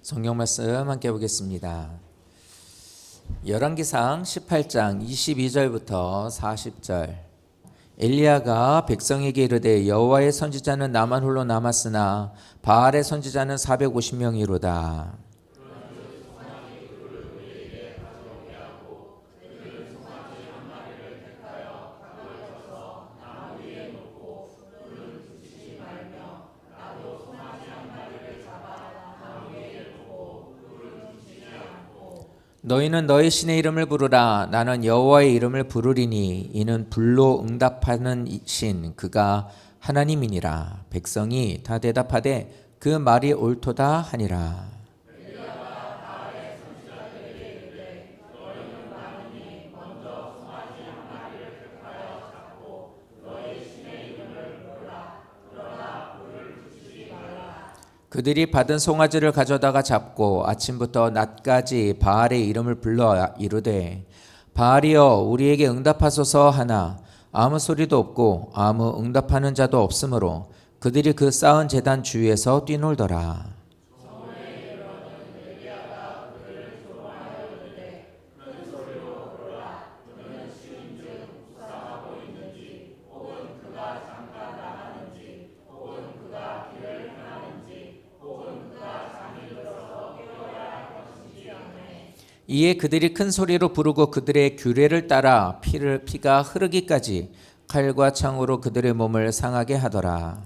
성경 말씀 함께 보겠습니다. 열왕기상 18장 22절부터 40절. 엘리야가 백성에게 이르되 여호와의 선지자는 나만 홀로 남았으나 바알의 선지자는 450명이로다. 너희는 너희 신의 이름을 부르라. 나는 여호와의 이름을 부르리니 이는 불로 응답하는 신 그가 하나님이니라. 백성이 다 대답하되 그 말이 옳도다 하니라. 그들이 받은 송아지를 가져다가 잡고 아침부터 낮까지 바알의 이름을 불러 이르되 바알이여 우리에게 응답하소서 하나 아무 소리도 없고 아무 응답하는 자도 없으므로 그들이 그 쌓은 제단 주위에서 뛰놀더라. 이에 그들이 큰 소리로 부르고 그들의 규례를 따라 피가 흐르기까지 칼과 창으로 그들의 몸을 상하게 하더라.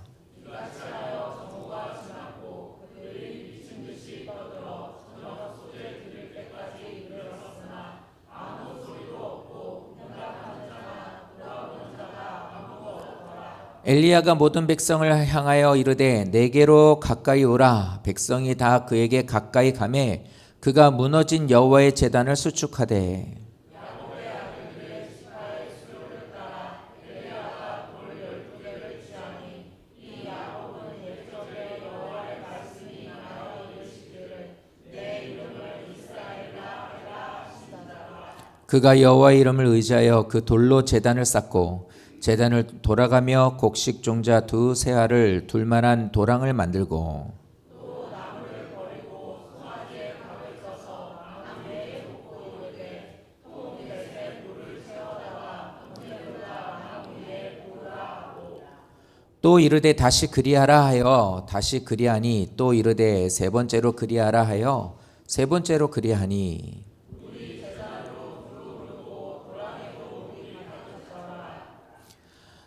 엘리야가 모든 백성을 향하여 이르되 내게로 가까이 오라. 백성이 다 그에게 가까이 가매 그가 무너진 여호와의 제단을 수축하되 그가 여호와의 이름을 의지하여 그 돌로 제단을 쌓고 제단을 돌아가며 곡식 종자 두세 알을 둘 만한 도랑을 만들고 또 이르되 다시 그리하라 하여 다시 그리하니 또 이르되 세 번째로 그리하라 하여 세 번째로 그리하니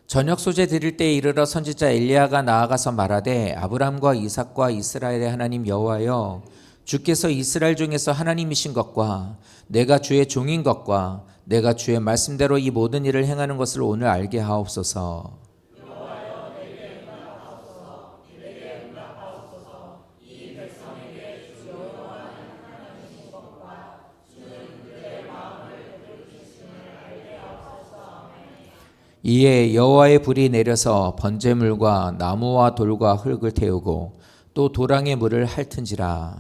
저녁 소재 드릴 때에 이르러 선지자 엘리야가 나아가서 말하되 아브람과 이삭과 이스라엘의 하나님 여호와여 주께서 이스라엘 중에서 하나님이신 것과 내가 주의 종인 것과 내가 주의 말씀대로 이 모든 일을 행하는 것을 오늘 알게 하옵소서. 이에 여호와의 불이 내려서 번제물과 나무와 돌과 흙을 태우고 또 도랑의 물을 핥은지라.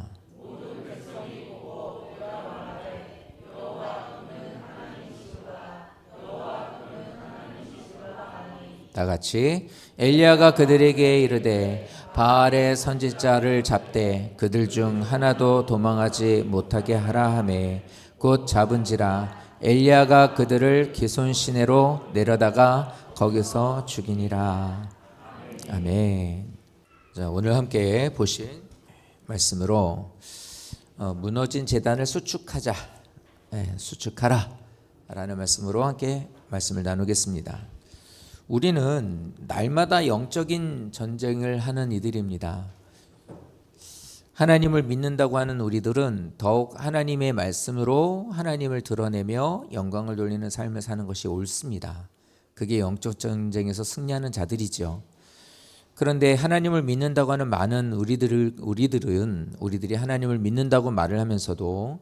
다 같이 엘리야가 그들에게 이르되 바알의 선지자를 잡되 그들 중 하나도 도망하지 못하게 하라 하매 곧 잡은지라. 엘리야가 그들을 기손 시내로 내려다가 거기서 죽이니라. 아멘. 자, 오늘 함께 보신 말씀으로 무너진 제단을 수축하자, 수축하라 라는 말씀으로 함께 말씀을 나누겠습니다. 우리는 날마다 영적인 전쟁을 하는 이들입니다. 하나님을 믿는다고 하는 우리들은 더욱 하나님의 말씀으로 하나님을 드러내며 영광을 돌리는 삶을 사는 것이 옳습니다. 그게 영적 전쟁에서 승리하는 자들이죠. 그런데 하나님을 믿는다고 하는 많은 우리들이 하나님을 믿는다고 말을 하면서도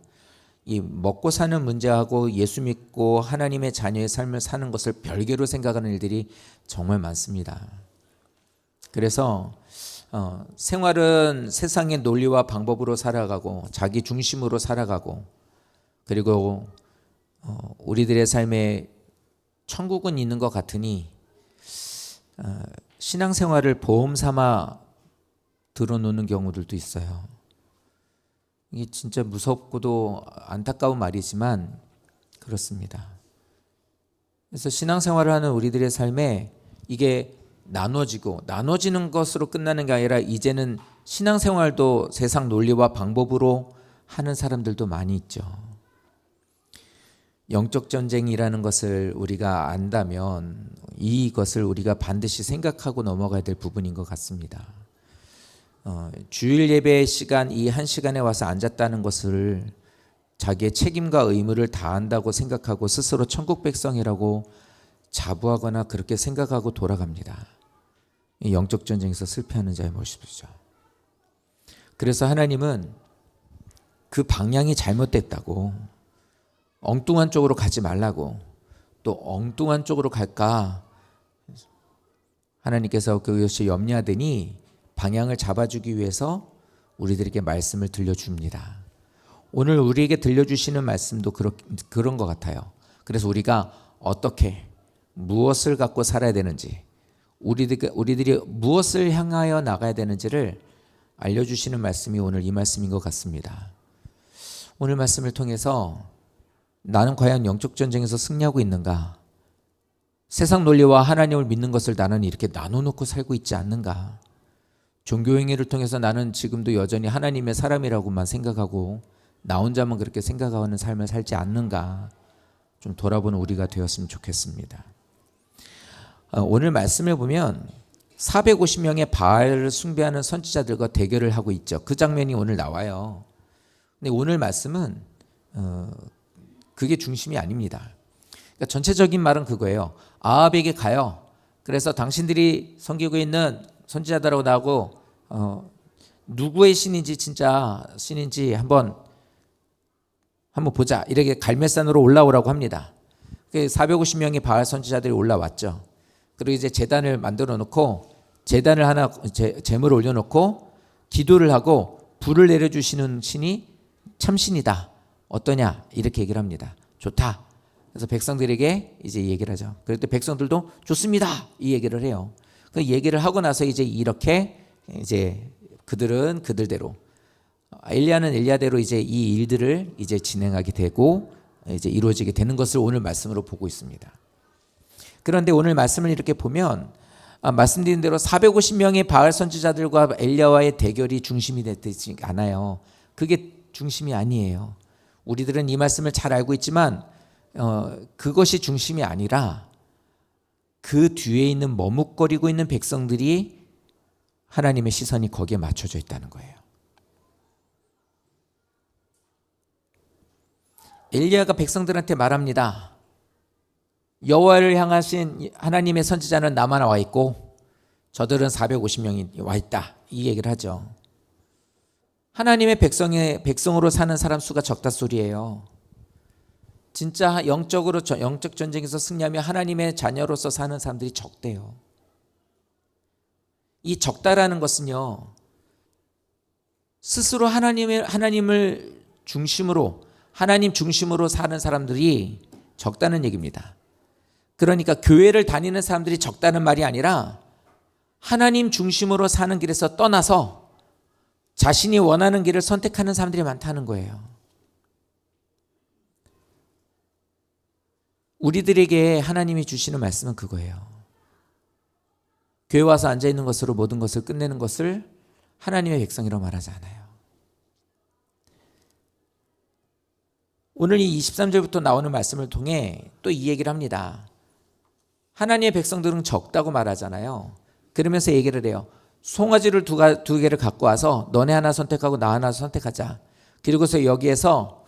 이 먹고 사는 문제하고 예수 믿고 하나님의 자녀의 삶을 사는 것을 별개로 생각하는 일들이 정말 많습니다. 그래서 생활은 세상의 논리와 방법으로 살아가고 자기 중심으로 살아가고 그리고 우리들의 삶에 천국은 있는 것 같으니 신앙생활을 보험 삼아 들어놓는 경우들도 있어요. 이게 진짜 무섭고도 안타까운 말이지만 그렇습니다. 그래서 신앙생활을 하는 우리들의 삶에 이게 나눠지는 것으로 끝나는 게 아니라 이제는 신앙생활도 세상 논리와 방법으로 하는 사람들도 많이 있죠. 영적 전쟁이라는 것을 우리가 안다면 이것을 우리가 반드시 생각하고 넘어가야 될 부분인 것 같습니다. 주일 예배 시간 이 한 시간에 와서 앉았다는 것을 자기의 책임과 의무를 다한다고 생각하고 스스로 천국 백성이라고 자부하거나 그렇게 생각하고 돌아갑니다. 영적 전쟁에서 실패하는 자의 모습이죠. 그래서 하나님은 그 방향이 잘못됐다고, 엉뚱한 쪽으로 가지 말라고, 또 엉뚱한 쪽으로 갈까 하나님께서 그것이 염려하더니 방향을 잡아주기 위해서 우리들에게 말씀을 들려줍니다. 오늘 우리에게 들려주시는 말씀도 그런 것 같아요. 그래서 우리가 어떻게 무엇을 갖고 살아야 되는지, 우리들이 무엇을 향하여 나가야 되는지를 알려주시는 말씀이 오늘 이 말씀인 것 같습니다. 오늘 말씀을 통해서 나는 과연 영적 전쟁에서 승리하고 있는가? 세상 논리와 하나님을 믿는 것을 나는 이렇게 나눠놓고 살고 있지 않는가? 종교 행위를 통해서 나는 지금도 여전히 하나님의 사람이라고만 생각하고 나 혼자만 그렇게 생각하는 삶을 살지 않는가? 좀 돌아보는 우리가 되었으면 좋겠습니다. 오늘 말씀을 보면 450명의 바알을 숭배하는 선지자들과 대결을 하고 있죠. 그 장면이 오늘 나와요. 근데 오늘 말씀은 그게 중심이 아닙니다. 그러니까 전체적인 말은 그거예요. 아합에게 가요. 그래서 당신들이 섬기고 있는 선지자들하고 나하고 누구의 신인지 진짜 신인지 한번 보자. 이렇게 갈멜산으로 올라오라고 합니다. 450명의 바알 선지자들이 올라왔죠. 그리고 이제 제단을 만들어 놓고 제단을 하나 제물을 올려놓고 기도를 하고 불을 내려주시는 신이 참신이다. 어떠냐? 이렇게 얘기를 합니다. 좋다. 그래서 백성들에게 이제 얘기를 하죠. 그럴 때 백성들도 좋습니다. 이 얘기를 해요. 그 얘기를 하고 나서 이제 이렇게 이제 그들은 그들대로, 엘리야는 엘리야대로 이제 이 일들을 이제 진행하게 되고 이제 이루어지게 되는 것을 오늘 말씀으로 보고 있습니다. 그런데 오늘 말씀을 이렇게 보면 말씀드린 대로 450명의 바알 선지자들과 엘리야와의 대결이 중심이 되지 않아요. 그게 중심이 아니에요. 우리들은 이 말씀을 잘 알고 있지만 그것이 중심이 아니라 그 뒤에 있는 머뭇거리고 있는 백성들이 하나님의 시선이 거기에 맞춰져 있다는 거예요. 엘리야가 백성들한테 말합니다. 여호와를 향하신 하나님의 선지자는 나만 와 있고 저들은 450명이 와 있다. 이 얘기를 하죠. 하나님의 백성으로 사는 사람 수가 적다 소리예요. 진짜 영적 전쟁에서 승리하며 하나님의 자녀로서 사는 사람들이 적대요. 이 적다라는 것은요, 스스로 하나님을 중심으로, 하나님 중심으로 사는 사람들이 적다는 얘기입니다. 그러니까 교회를 다니는 사람들이 적다는 말이 아니라 하나님 중심으로 사는 길에서 떠나서 자신이 원하는 길을 선택하는 사람들이 많다는 거예요. 우리들에게 하나님이 주시는 말씀은 그거예요. 교회 와서 앉아있는 것으로 모든 것을 끝내는 것을 하나님의 백성이라고 말하지 않아요. 오늘 이 23절부터 나오는 말씀을 통해 또 이 얘기를 합니다. 하나님의 백성들은 적다고 말하잖아요. 그러면서 얘기를 해요. 송아지를 두 개를 갖고 와서 너네 하나 선택하고 나 하나 선택하자. 그리고서 여기에서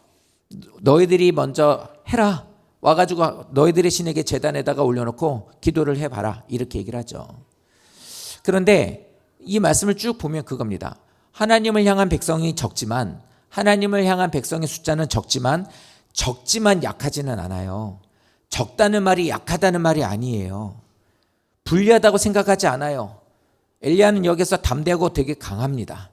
너희들이 먼저 해라. 와가지고 너희들의 신에게 제단에다가 올려놓고 기도를 해봐라. 이렇게 얘기를 하죠. 그런데 이 말씀을 쭉 보면 그겁니다. 하나님을 향한 백성이 적지만, 하나님을 향한 백성의 숫자는 적지만 약하지는 않아요. 적다는 말이 약하다는 말이 아니에요. 불리하다고 생각하지 않아요. 엘리야는 여기서 담대하고 되게 강합니다.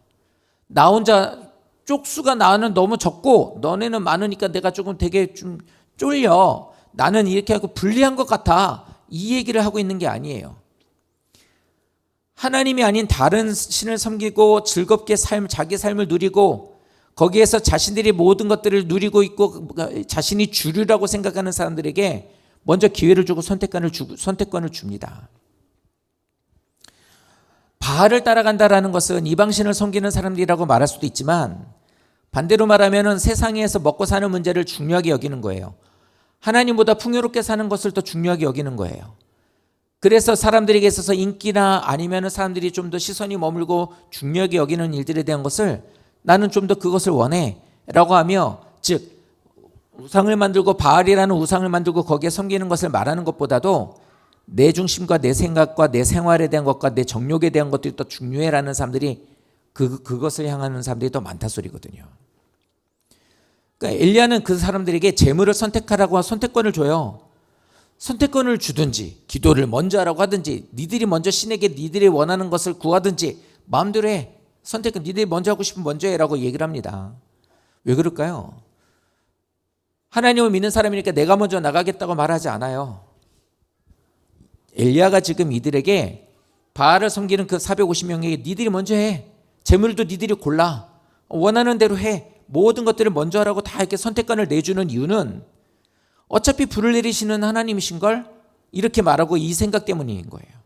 나 혼자 쪽수가 나는 너무 적고 너네는 많으니까 내가 조금 되게 좀 쫄려. 나는 이렇게 하고 불리한 것 같아. 이 얘기를 하고 있는 게 아니에요. 하나님이 아닌 다른 신을 섬기고 즐겁게 자기 삶을 누리고 거기에서 자신들이 모든 것들을 누리고 있고 자신이 주류라고 생각하는 사람들에게 먼저 기회를 주고 선택권을 줍니다. 바알을 따라간다라는 것은 이방신을 섬기는 사람들이라고 말할 수도 있지만 반대로 말하면 세상에서 먹고 사는 문제를 중요하게 여기는 거예요. 하나님보다 풍요롭게 사는 것을 더 중요하게 여기는 거예요. 그래서 사람들에게 있어서 인기나 아니면 사람들이 좀 더 시선이 머물고 중요하게 여기는 일들에 대한 것을 나는 좀 더 그것을 원해 라고 하며, 즉 우상을 만들고 바알이라는 우상을 만들고 거기에 섬기는 것을 말하는 것보다도 내 중심과 내 생각과 내 생활에 대한 것과 내 정욕에 대한 것들이 더 중요해라는 사람들이 그것을 향하는 사람들이 더 많다 소리거든요. 그러니까 엘리야는 그 사람들에게 재물을 선택하라고 선택권을 줘요. 선택권을 주든지 기도를 먼저 하라고 하든지 니들이 먼저 신에게 니들이 원하는 것을 구하든지 마음대로 해. 선택은 니들이 먼저 하고 싶으면 먼저 해라고 얘기를 합니다. 왜 그럴까요? 하나님을 믿는 사람이니까 내가 먼저 나가겠다고 말하지 않아요. 엘리야가 지금 이들에게 바알을 섬기는 그 450명에게 니들이 먼저 해. 재물도 니들이 골라. 원하는 대로 해. 모든 것들을 먼저 하라고 다 이렇게 선택권을 내주는 이유는 어차피 불을 내리시는 하나님이신걸 이렇게 말하고 이 생각 때문인 거예요.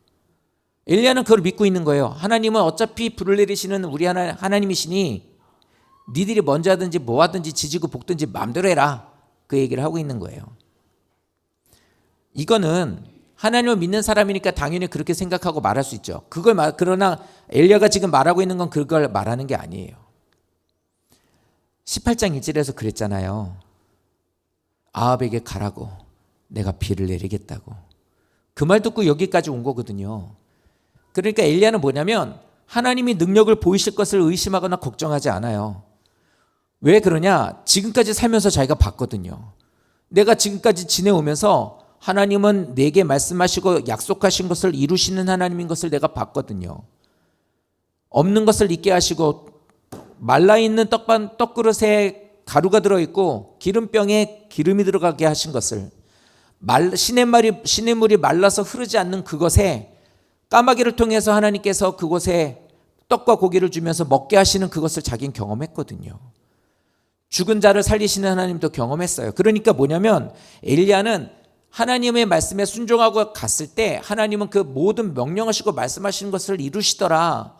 엘리야는 그걸 믿고 있는 거예요. 하나님은 어차피 불을 내리시는 우리 하나님이시니 니들이 먼저 하든지 뭐 하든지 지지고 볶든지 마음대로 해라. 그 얘기를 하고 있는 거예요. 이거는 하나님을 믿는 사람이니까 당연히 그렇게 생각하고 말할 수 있죠. 그러나 엘리야가 지금 말하고 있는 건 그걸 말하는 게 아니에요. 18장 1절에서 그랬잖아요. 아합에게 가라고 내가 비를 내리겠다고. 그 말 듣고 여기까지 온 거거든요. 그러니까 엘리야는 뭐냐면 하나님이 능력을 보이실 것을 의심하거나 걱정하지 않아요. 왜 그러냐? 지금까지 살면서 자기가 봤거든요. 내가 지금까지 지내오면서 하나님은 내게 말씀하시고 약속하신 것을 이루시는 하나님인 것을 내가 봤거든요. 없는 것을 있게 하시고 말라있는 떡그릇에 가루가 들어있고 기름병에 기름이 들어가게 하신 것을, 시냇물이 말라서 흐르지 않는 그것에 까마귀를 통해서 하나님께서 그곳에 떡과 고기를 주면서 먹게 하시는 그것을 자기는 경험했거든요. 죽은 자를 살리시는 하나님도 경험했어요. 그러니까 뭐냐면 엘리야는 하나님의 말씀에 순종하고 갔을 때 하나님은 그 모든 명령하시고 말씀하시는 것을 이루시더라.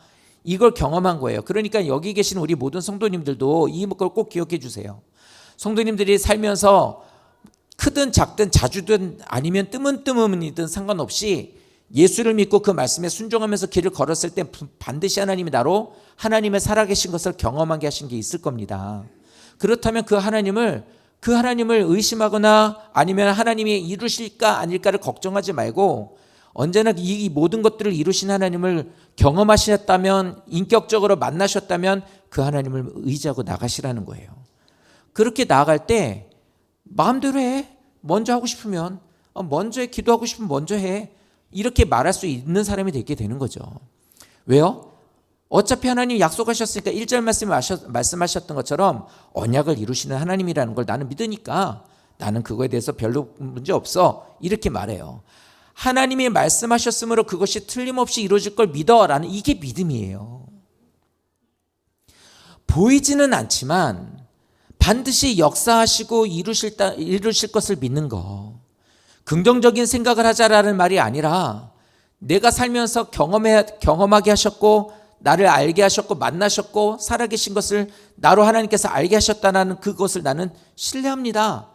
이걸 경험한 거예요. 그러니까 여기 계신 우리 모든 성도님들도 이걸 꼭 기억해 주세요. 성도님들이 살면서 크든 작든 자주든 아니면 뜨문뜨문이든 상관없이 예수를 믿고 그 말씀에 순종하면서 길을 걸었을 때 반드시 하나님이 나로 하나님의 살아계신 것을 경험하게 하신 게 있을 겁니다. 그렇다면 그 하나님을 의심하거나 아니면 하나님이 이루실까 아닐까를 걱정하지 말고 언제나 이 모든 것들을 이루신 하나님을 경험하셨다면, 인격적으로 만나셨다면 그 하나님을 의지하고 나가시라는 거예요. 그렇게 나아갈 때 마음대로 해. 먼저 하고 싶으면 먼저 해. 기도하고 싶으면 먼저 해. 이렇게 말할 수 있는 사람이 되게 되는 거죠. 왜요? 어차피 하나님 약속하셨으니까 1절 말씀하셨던 것처럼 언약을 이루시는 하나님이라는 걸 나는 믿으니까 나는 그거에 대해서 별로 문제 없어. 이렇게 말해요. 하나님이 말씀하셨으므로 그것이 틀림없이 이루어질 걸 믿어라는 이게 믿음이에요. 보이지는 않지만 반드시 역사하시고 이루실 것을 믿는 거. 긍정적인 생각을 하자라는 말이 아니라 내가 살면서 경험하게 하셨고 나를 알게 하셨고 만나셨고 살아계신 것을 나로 하나님께서 알게 하셨다는 그것을 나는 신뢰합니다.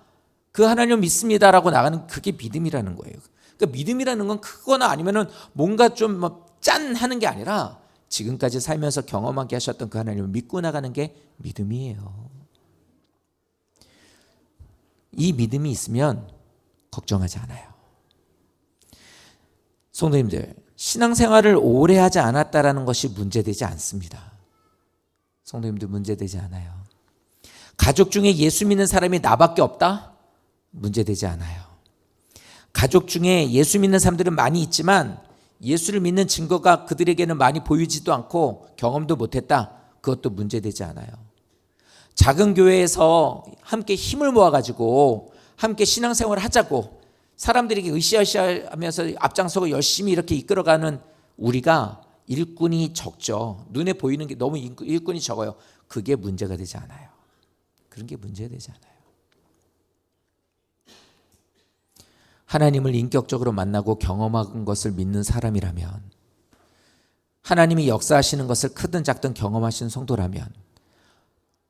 그 하나님을 믿습니다라고 나가는 그게 믿음이라는 거예요. 그러니까 믿음이라는 건 크거나 아니면은 뭔가 좀 짠 하는 게 아니라 지금까지 살면서 경험하게 하셨던 그 하나님을 믿고 나가는 게 믿음이에요. 이 믿음이 있으면 걱정하지 않아요. 성도님들, 신앙생활을 오래 하지 않았다라는 것이 문제되지 않습니다. 성도님들 문제되지 않아요. 가족 중에 예수 믿는 사람이 나밖에 없다? 문제되지 않아요. 가족 중에 예수 믿는 사람들은 많이 있지만 예수를 믿는 증거가 그들에게는 많이 보이지도 않고 경험도 못했다. 그것도 문제되지 않아요. 작은 교회에서 함께 힘을 모아가지고 함께 신앙생활을 하자고 사람들에게 으쌰으쌰하면서 앞장서고 열심히 이렇게 이끌어가는 우리가 일꾼이 적죠. 눈에 보이는 게 너무 일꾼이 적어요. 그게 문제가 되지 않아요. 그런 게 문제가 되지 않아요. 하나님을 인격적으로 만나고 경험한 것을 믿는 사람이라면, 하나님이 역사하시는 것을 크든 작든 경험하신 성도라면,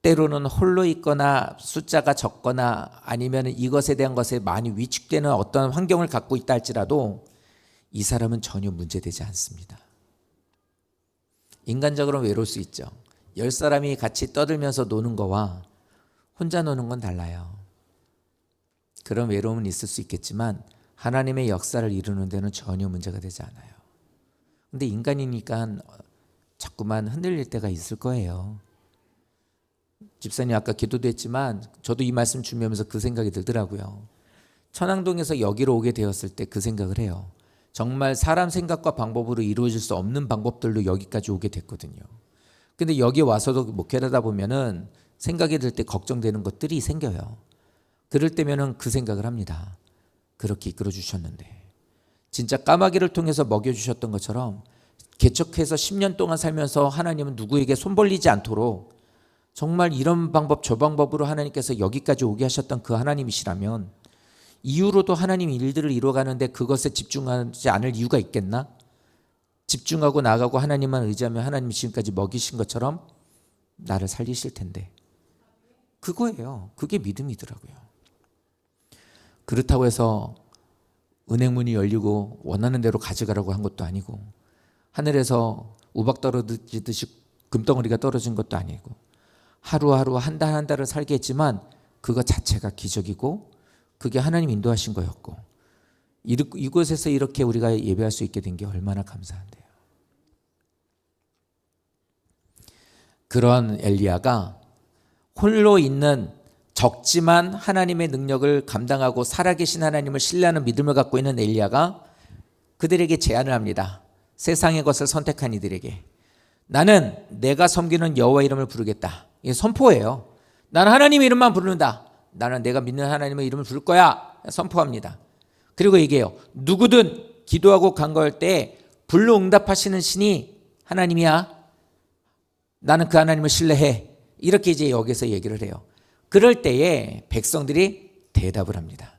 때로는 홀로 있거나 숫자가 적거나 아니면 이것에 대한 것에 많이 위축되는 어떤 환경을 갖고 있다 할지라도 이 사람은 전혀 문제되지 않습니다. 인간적으로 외로울 수 있죠. 10사람이 같이 떠들면서 노는 거와 혼자 노는 건 달라요. 그런 외로움은 있을 수 있겠지만 하나님의 역사를 이루는 데는 전혀 문제가 되지 않아요. 근데 인간이니까 자꾸만 흔들릴 때가 있을 거예요. 집사님 아까 기도도 했지만 저도 이 말씀 준비하면서 그 생각이 들더라고요. 천왕동에서 여기로 오게 되었을 때 그 생각을 해요. 정말 사람 생각과 방법으로 이루어질 수 없는 방법들로 여기까지 오게 됐거든요. 근데 여기 와서도 목회를 하다 보면은 생각이 들 때 걱정되는 것들이 생겨요. 그럴 때면은 그 생각을 합니다. 그렇게 이끌어 주셨는데 진짜 까마귀를 통해서 먹여주셨던 것처럼 개척해서 10년 동안 살면서 하나님은 누구에게 손 벌리지 않도록 정말 이런 방법 저 방법으로 하나님께서 여기까지 오게 하셨던 그 하나님이시라면 이후로도 하나님 일들을 이루어가는데 그것에 집중하지 않을 이유가 있겠나? 집중하고 나가고 하나님만 의지하면 하나님이 지금까지 먹이신 것처럼 나를 살리실 텐데, 그거예요. 그게 믿음이더라고요. 그렇다고 해서 은행문이 열리고 원하는 대로 가져가라고 한 것도 아니고, 하늘에서 우박 떨어지듯이 금덩어리가 떨어진 것도 아니고, 하루하루 한 달 한 달을 살게 했지만 그것 자체가 기적이고 그게 하나님 인도하신 거였고, 이곳에서 이렇게 우리가 예배할 수 있게 된 게 얼마나 감사한데요. 그런 엘리야가 홀로 있는 적지만 하나님의 능력을 감당하고 살아계신 하나님을 신뢰하는 믿음을 갖고 있는 엘리야가 그들에게 제안을 합니다. 세상의 것을 선택한 이들에게 나는 내가 섬기는 여호와 이름을 부르겠다. 이게 선포예요. 나는 하나님의 이름만 부르는다. 나는 내가 믿는 하나님의 이름을 부를 거야. 선포합니다. 그리고 얘기해요. 누구든 기도하고 간구할 때 불로 응답하시는 신이 하나님이야. 나는 그 하나님을 신뢰해. 이렇게 이제 여기서 얘기를 해요. 그럴 때에 백성들이 대답을 합니다.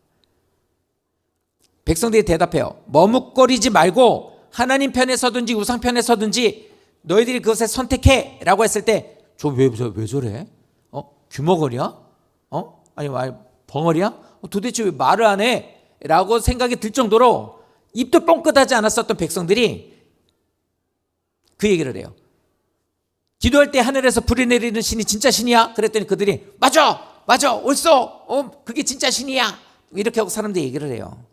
백성들이 대답해요. 머뭇거리지 말고 하나님 편에 서든지 우상 편에 서든지 너희들이 그것을 선택해 라고 했을 때 저 왜 저래? 규머거리야? 아니 벙어리야? 도대체 왜 말을 안 해? 라고 생각이 들 정도로 입도 뻥끗하지 않았었던 백성들이 그 얘기를 해요. 기도할 때 하늘에서 불이 내리는 신이 진짜 신이야? 그랬더니 그들이 맞아 옳소 그게 진짜 신이야. 이렇게 하고 사람들이 얘기를 해요.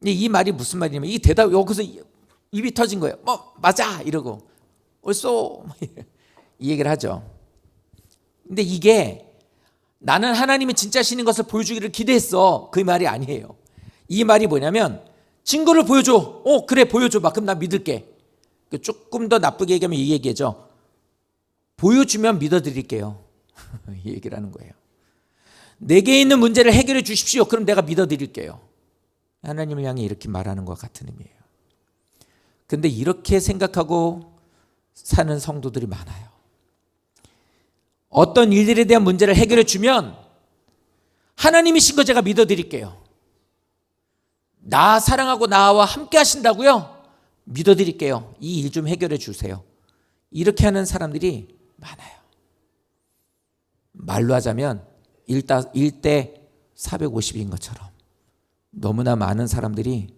이 말이 무슨 말이냐면 이 대답 여기서 입이 터진 거예요. 맞아 이러고 옳소 이 얘기를 하죠. 근데 이게 나는 하나님이 진짜 신인 것을 보여주기를 기대했어 그 말이 아니에요. 이 말이 뭐냐면 증거를 보여줘. 그래 보여줘봐. 그럼 나 믿을게. 조금 더 나쁘게 얘기하면 이 얘기죠. 보여주면 믿어드릴게요. 이 얘기를 하는 거예요. 내게 있는 문제를 해결해 주십시오. 그럼 내가 믿어드릴게요. 하나님을 향해 이렇게 말하는 것 같은 의미예요. 근데 이렇게 생각하고 사는 성도들이 많아요. 어떤 일들에 대한 문제를 해결해 주면 하나님이신 거 제가 믿어드릴게요. 나 사랑하고 나와 함께 하신다고요? 믿어드릴게요. 이 일 좀 해결해 주세요. 이렇게 하는 사람들이 많아요. 말로 하자면 1대 450인 것처럼 너무나 많은 사람들이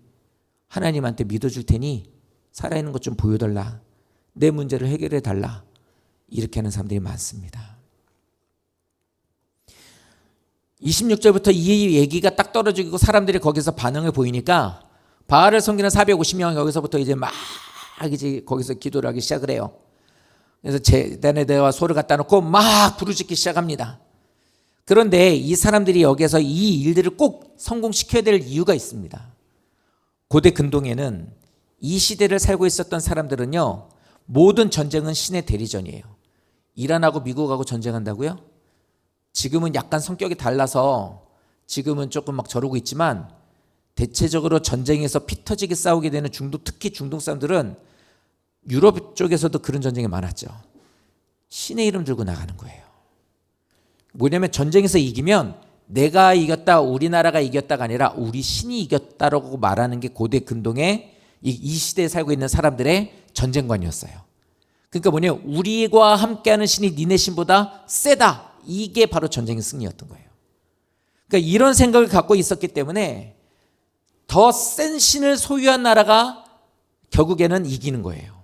하나님한테 믿어줄 테니 살아있는 것 좀 보여달라. 내 문제를 해결해 달라. 이렇게 하는 사람들이 많습니다. 26절부터 이 얘기가 딱 떨어지고 사람들이 거기서 반응을 보이니까 바알을 섬기는 450명 여기서부터 이제 막 이제 거기서 기도를 하기 시작을 해요. 그래서 제단에다가 소를 갖다 놓고 막 부르짖기 시작합니다. 그런데 이 사람들이 여기서 이 일들을 꼭 성공시켜야 될 이유가 있습니다. 고대 근동에는 이 시대를 살고 있었던 사람들은요, 모든 전쟁은 신의 대리전이에요. 이란하고 미국하고 전쟁한다고요? 지금은 약간 성격이 달라서 지금은 조금 막 저러고 있지만 대체적으로 전쟁에서 피 터지게 싸우게 되는 특히 중동 사람들은 유럽 쪽에서도 그런 전쟁이 많았죠. 신의 이름 들고 나가는 거예요. 뭐냐면 전쟁에서 이기면 내가 이겼다, 우리나라가 이겼다가 아니라 우리 신이 이겼다라고 말하는 게 고대 근동의 이 시대에 살고 있는 사람들의 전쟁관이었어요. 그러니까 뭐냐면 우리와 함께하는 신이 니네 신보다 세다. 이게 바로 전쟁의 승리였던 거예요. 그러니까 이런 생각을 갖고 있었기 때문에 더 센 신을 소유한 나라가 결국에는 이기는 거예요.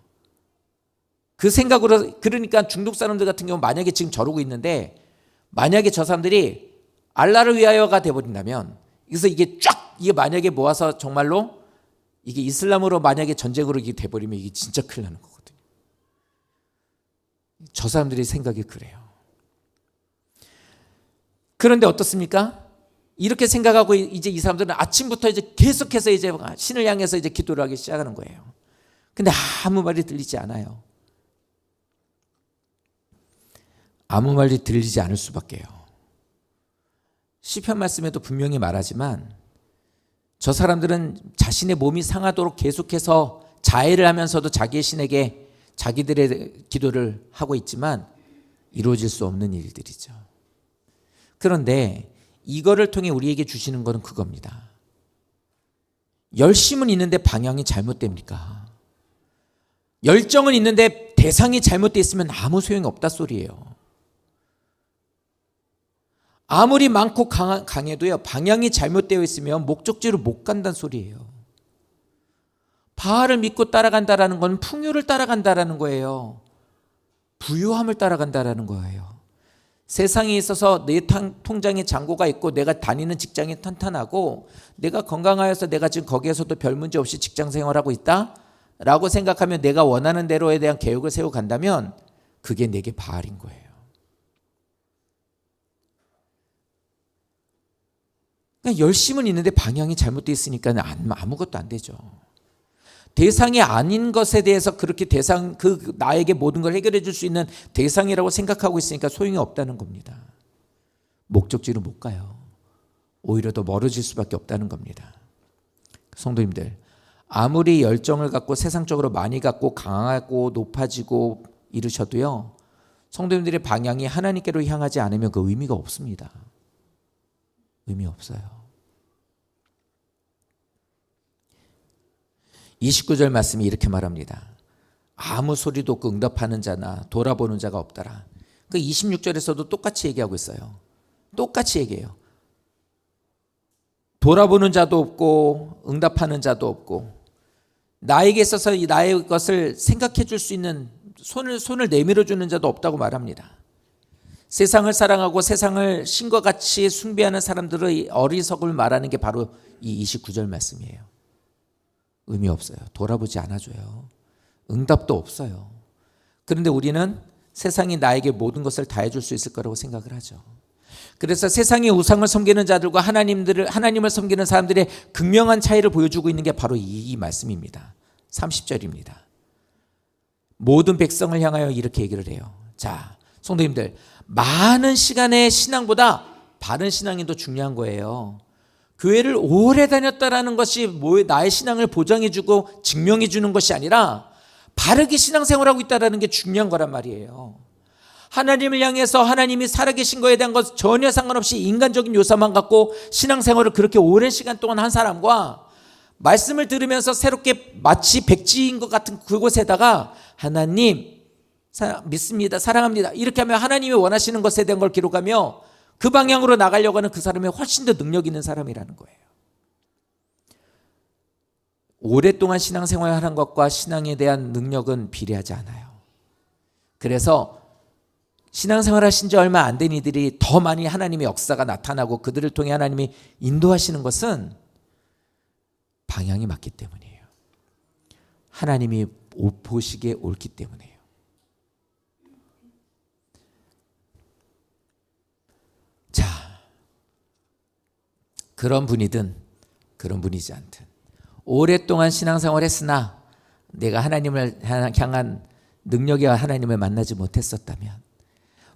그 생각으로, 그러니까 중동 사람들 같은 경우 만약에 지금 저러고 있는데 만약에 저 사람들이 알라를 위하여가 돼버린다면, 그래서 이게 만약에 모아서 정말로 이게 이슬람으로 만약에 전쟁으로 이게 돼버리면 이게 진짜 큰일 나는 거거든요. 저 사람들의 생각이 그래요. 그런데 어떻습니까? 이렇게 생각하고 이제 이 사람들은 아침부터 이제 계속해서 이제 신을 향해서 이제 기도를 하기 시작하는 거예요. 근데 아무 말이 들리지 않아요. 아무 말이 들리지 않을 수밖에요. 시편 말씀에도 분명히 말하지만 저 사람들은 자신의 몸이 상하도록 계속해서 자해를 하면서도 자기의 신에게 자기들의 기도를 하고 있지만 이루어질 수 없는 일들이죠. 그런데 이거를 통해 우리에게 주시는 것은 그겁니다. 열심은 있는데 방향이 잘못됩니까? 열정은 있는데 대상이 잘못되어 있으면 아무 소용이 없다 소리예요. 아무리 많고 강해도요, 방향이 잘못되어 있으면 목적지로 못 간다는 소리예요. 바알을 믿고 따라간다라는 건 풍요를 따라간다라는 거예요. 부유함을 따라간다라는 거예요. 세상에 있어서 내 통장에 잔고가 있고 내가 다니는 직장이 탄탄하고 내가 건강하여서 내가 지금 거기에서도 별 문제 없이 직장 생활하고 있다 라고 생각하면 내가 원하는 대로에 대한 계획을 세우고 간다면 그게 내게 바알인 거예요. 그러니까 열심은 있는데 방향이 잘못되어 있으니까 아무것도 안 되죠. 대상이 아닌 것에 대해서 그렇게 나에게 모든 걸 해결해 줄 수 있는 대상이라고 생각하고 있으니까 소용이 없다는 겁니다. 목적지로 못 가요. 오히려 더 멀어질 수밖에 없다는 겁니다. 성도님들, 아무리 열정을 갖고 세상적으로 많이 갖고 강하고 높아지고 이르셔도요, 성도님들의 방향이 하나님께로 향하지 않으면 그 의미가 없습니다. 의미 없어요. 29절 말씀이 이렇게 말합니다. 아무 소리도 없고 응답하는 자나 돌아보는 자가 없더라. 그 26절에서도 똑같이 얘기하고 있어요. 똑같이 얘기해요. 돌아보는 자도 없고 응답하는 자도 없고 나에게 있어서 나의 것을 생각해 줄 수 있는 손을 내밀어 주는 자도 없다고 말합니다. 세상을 사랑하고 세상을 신과 같이 숭배하는 사람들의 어리석음을 말하는 게 바로 이 29절 말씀이에요. 의미 없어요. 돌아보지 않아줘요. 응답도 없어요. 그런데 우리는 세상이 나에게 모든 것을 다 해줄 수 있을 거라고 생각을 하죠. 그래서 세상의 우상을 섬기는 자들과 하나님을 섬기는 사람들의 극명한 차이를 보여주고 있는 게 바로 이 말씀입니다. 30절입니다. 모든 백성을 향하여 이렇게 얘기를 해요. 자, 성도님들, 많은 시간의 신앙보다 바른 신앙이 더 중요한 거예요. 교회를 오래 다녔다라는 것이 나의 신앙을 보장해주고 증명해주는 것이 아니라 바르게 신앙생활하고 있다는 게 중요한 거란 말이에요. 하나님을 향해서 하나님이 살아계신 거에 대한 것 전혀 상관없이 인간적인 요소만 갖고 신앙생활을 그렇게 오랜 시간 동안 한 사람과 말씀을 들으면서 새롭게 마치 백지인 것 같은 그곳에다가 하나님 믿습니다, 사랑합니다 이렇게 하면 하나님이 원하시는 것에 대한 걸 기록하며 그 방향으로 나가려고 하는 그 사람이 훨씬 더 능력 있는 사람이라는 거예요. 오랫동안 신앙생활하는 것과 신앙에 대한 능력은 비례하지 않아요. 그래서 신앙생활 하신 지 얼마 안 된 이들이 더 많이 하나님의 역사가 나타나고 그들을 통해 하나님이 인도하시는 것은 방향이 맞기 때문이에요. 하나님이 보시기에 옳기 때문이에요. 자, 그런 분이든 그런 분이지 않든 오랫동안 신앙생활 했으나 내가 하나님을 향한 능력의 하나님을 만나지 못했었다면,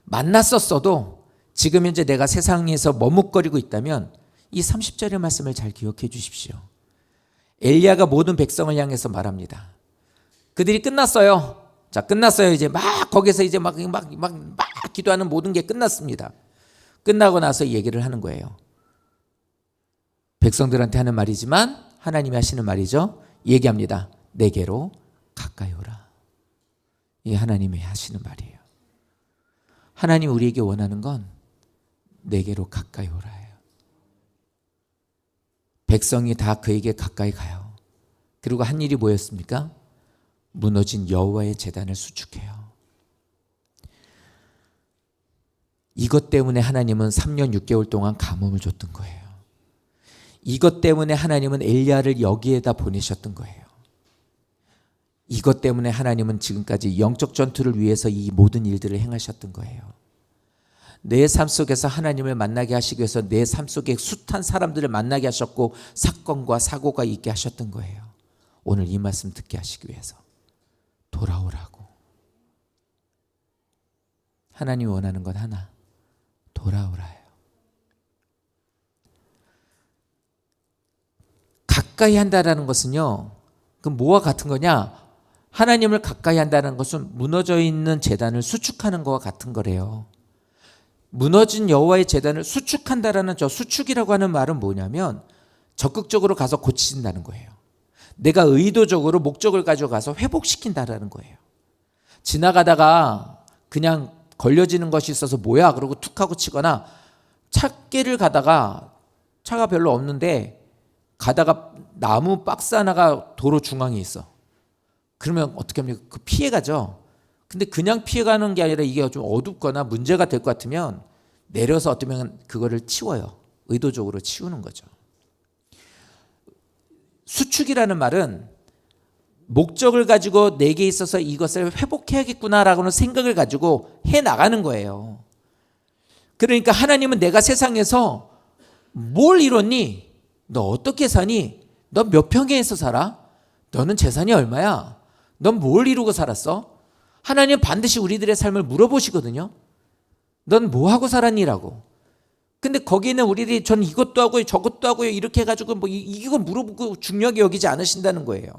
만났었어도 지금 현재 내가 세상에서 머뭇거리고 있다면 이 30절의 말씀을 잘 기억해 주십시오. 엘리야가 모든 백성을 향해서 말합니다. 그들이 끝났어요. 자, 끝났어요. 이제 막 거기서 이제 막 기도하는 모든 게 끝났습니다. 끝나고 나서 얘기를 하는 거예요. 백성들한테 하는 말이지만 하나님이 하시는 말이죠. 얘기합니다. 내게로 가까이 오라. 이게 하나님이 하시는 말이에요. 하나님 우리에게 원하는 건 내게로 가까이 오라예요. 백성이 다 그에게 가까이 가요. 그리고 한 일이 뭐였습니까? 무너진 여호와의 제단을 수축해요. 이것 때문에 하나님은 3년 6개월 동안 가뭄을 줬던 거예요. 이것 때문에 하나님은 엘리야를 여기에다 보내셨던 거예요. 이것 때문에 하나님은 지금까지 영적 전투를 위해서 이 모든 일들을 행하셨던 거예요. 내 삶 속에서 하나님을 만나게 하시기 위해서 내 삶 속에 숱한 사람들을 만나게 하셨고 사건과 사고가 있게 하셨던 거예요. 오늘 이 말씀 듣게 하시기 위해서 돌아오라고. 하나님이 원하는 건 하나, 돌아오라예요. 가까이 한다라는 것은요, 그 뭐와 같은 거냐? 하나님을 가까이 한다는 것은 무너져 있는 제단을 수축하는 것과 같은 거래요. 무너진 여호와의 제단을 수축한다라는 저 수축이라고 하는 말은 뭐냐면 적극적으로 가서 고친다는 거예요. 내가 의도적으로 목적을 가지고 가서 회복시킨다라는 거예요. 지나가다가 그냥 걸려지는 것이 있어서 뭐야 그러고 툭 하고 치거나 찾기를 가다가 차가 별로 없는데 가다가 나무 박스 하나가 도로 중앙에 있어. 그러면 어떻게 합니까? 그 피해가죠. 근데 그냥 피해가는 게 아니라 이게 좀 어둡거나 문제가 될 것 같으면 내려서 어쩌면 그거를 치워요. 의도적으로 치우는 거죠. 수축이라는 말은 목적을 가지고 내게 있어서 이것을 회복해야겠구나라고는 생각을 가지고 해나가는 거예요. 그러니까 하나님은 내가 세상에서 뭘 이뤘니? 너 어떻게 사니? 너 몇 평에서 살아? 너는 재산이 얼마야? 넌 뭘 이루고 살았어? 하나님은 반드시 우리들의 삶을 물어보시거든요. 넌 뭐 하고 살았니라고. 근데 거기는 우리들이 전 이것도 하고요, 저것도 하고요 이렇게 해가지고 뭐 이거 물어보고 중요하게 여기지 않으신다는 거예요.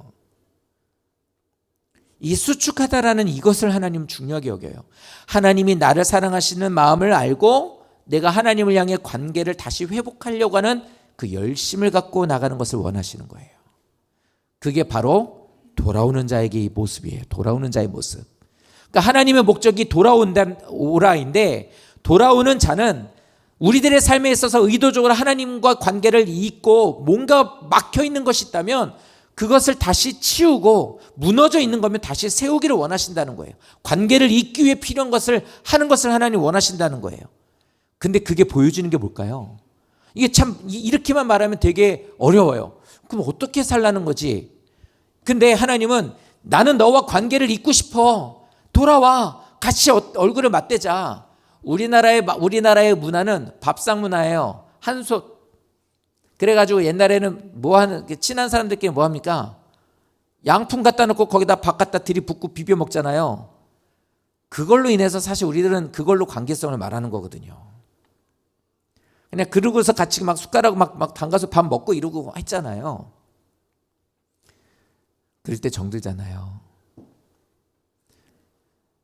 이 수축하다라는 이것을 하나님은 중요하게 여겨요. 하나님이 나를 사랑하시는 마음을 알고 내가 하나님을 향해 관계를 다시 회복하려고 하는 그 열심을 갖고 나가는 것을 원하시는 거예요. 그게 바로 돌아오는 자에게 이 모습이에요. 돌아오는 자의 모습. 그러니까 하나님의 목적이 오라인데 돌아오는 자는 우리들의 삶에 있어서 의도적으로 하나님과 관계를 잇고 뭔가 막혀 있는 것이 있다면 그것을 다시 치우고 무너져 있는 거면 다시 세우기를 원하신다는 거예요. 관계를 잇기 위해 필요한 것을 하는 것을 하나님 원하신다는 거예요. 근데 그게 보여주는 게 뭘까요? 이게 참 이렇게만 말하면 되게 어려워요. 그럼 어떻게 살라는 거지? 근데 하나님은 나는 너와 관계를 잇고 싶어. 돌아와. 같이 얼굴을 맞대자. 우리나라의 문화는 밥상 문화예요. 한솥. 그래가지고 옛날에는 뭐 하는, 친한 사람들끼리 뭐 합니까? 양푼 갖다 놓고 거기다 밥 갖다 들이붓고 비벼 먹잖아요. 그걸로 인해서 사실 우리들은 그걸로 관계성을 말하는 거거든요. 그냥 그러고서 같이 막 숟가락 막 담가서 밥 먹고 이러고 했잖아요. 그럴 때 정들잖아요.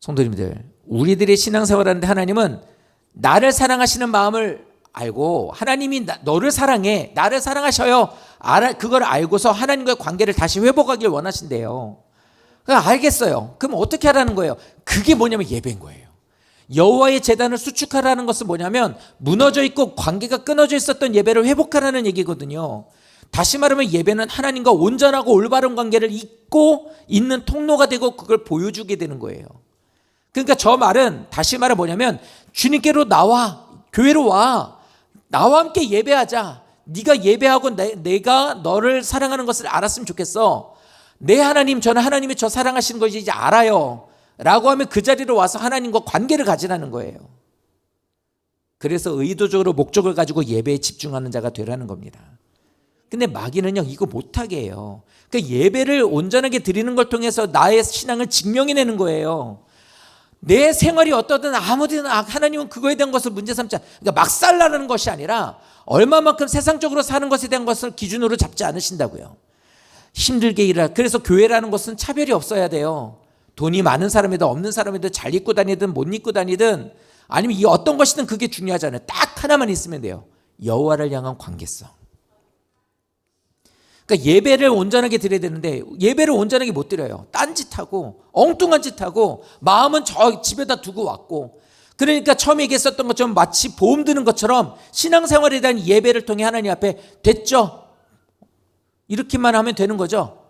성도님들, 우리들의 신앙생활하는데 하나님은 나를 사랑하시는 마음을 알고 하나님이 너를 사랑해, 나를 사랑하셔요. 그걸 알고서 하나님과의 관계를 다시 회복하길 원하신대요. 알겠어요. 그럼 어떻게 하라는 거예요? 그게 뭐냐면 예배인 거예요. 여호와의 제단을 수축하라는 것은 뭐냐면 무너져 있고 관계가 끊어져 있었던 예배를 회복하라는 얘기거든요. 다시 말하면 예배는 하나님과 온전하고 올바른 관계를 잇고 있는 통로가 되고 그걸 보여주게 되는 거예요. 그러니까 저 말은 다시 말해 뭐냐면 주님께로 나와, 교회로 와, 나와 함께 예배하자. 네가 예배하고 내가 너를 사랑하는 것을 알았으면 좋겠어. 내 하나님, 저는 하나님이 저 사랑하시는 것을 이제 알아요 라고 하면 그 자리로 와서 하나님과 관계를 가지라는 거예요. 그래서 의도적으로 목적을 가지고 예배에 집중하는 자가 되라는 겁니다. 근데 마귀는요 이거 못하게 해요. 그러니까 예배를 온전하게 드리는 걸 통해서 나의 신앙을 증명해내는 거예요. 내 생활이 어떠든 아무데나 하나님은 그거에 대한 것을 문제 삼지 않아요. 그러니까 막 살라는 것이 아니라 얼마만큼 세상적으로 사는 것에 대한 것을 기준으로 잡지 않으신다고요. 힘들게 일할. 그래서 교회라는 것은 차별이 없어야 돼요. 돈이 많은 사람이든 없는 사람이든 잘 입고 다니든 못 입고 다니든 아니면 이 어떤 것이든 그게 중요하잖아요. 딱 하나만 있으면 돼요. 여호와를 향한 관계성. 그러니까 예배를 온전하게 드려야 되는데 예배를 온전하게 못 드려요. 딴짓하고 엉뚱한 짓하고 마음은 저 집에다 두고 왔고, 그러니까 처음에 얘기했었던 것처럼 마치 보험 드는 것처럼 신앙생활에 대한 예배를 통해 하나님 앞에 됐죠? 이렇게만 하면 되는 거죠.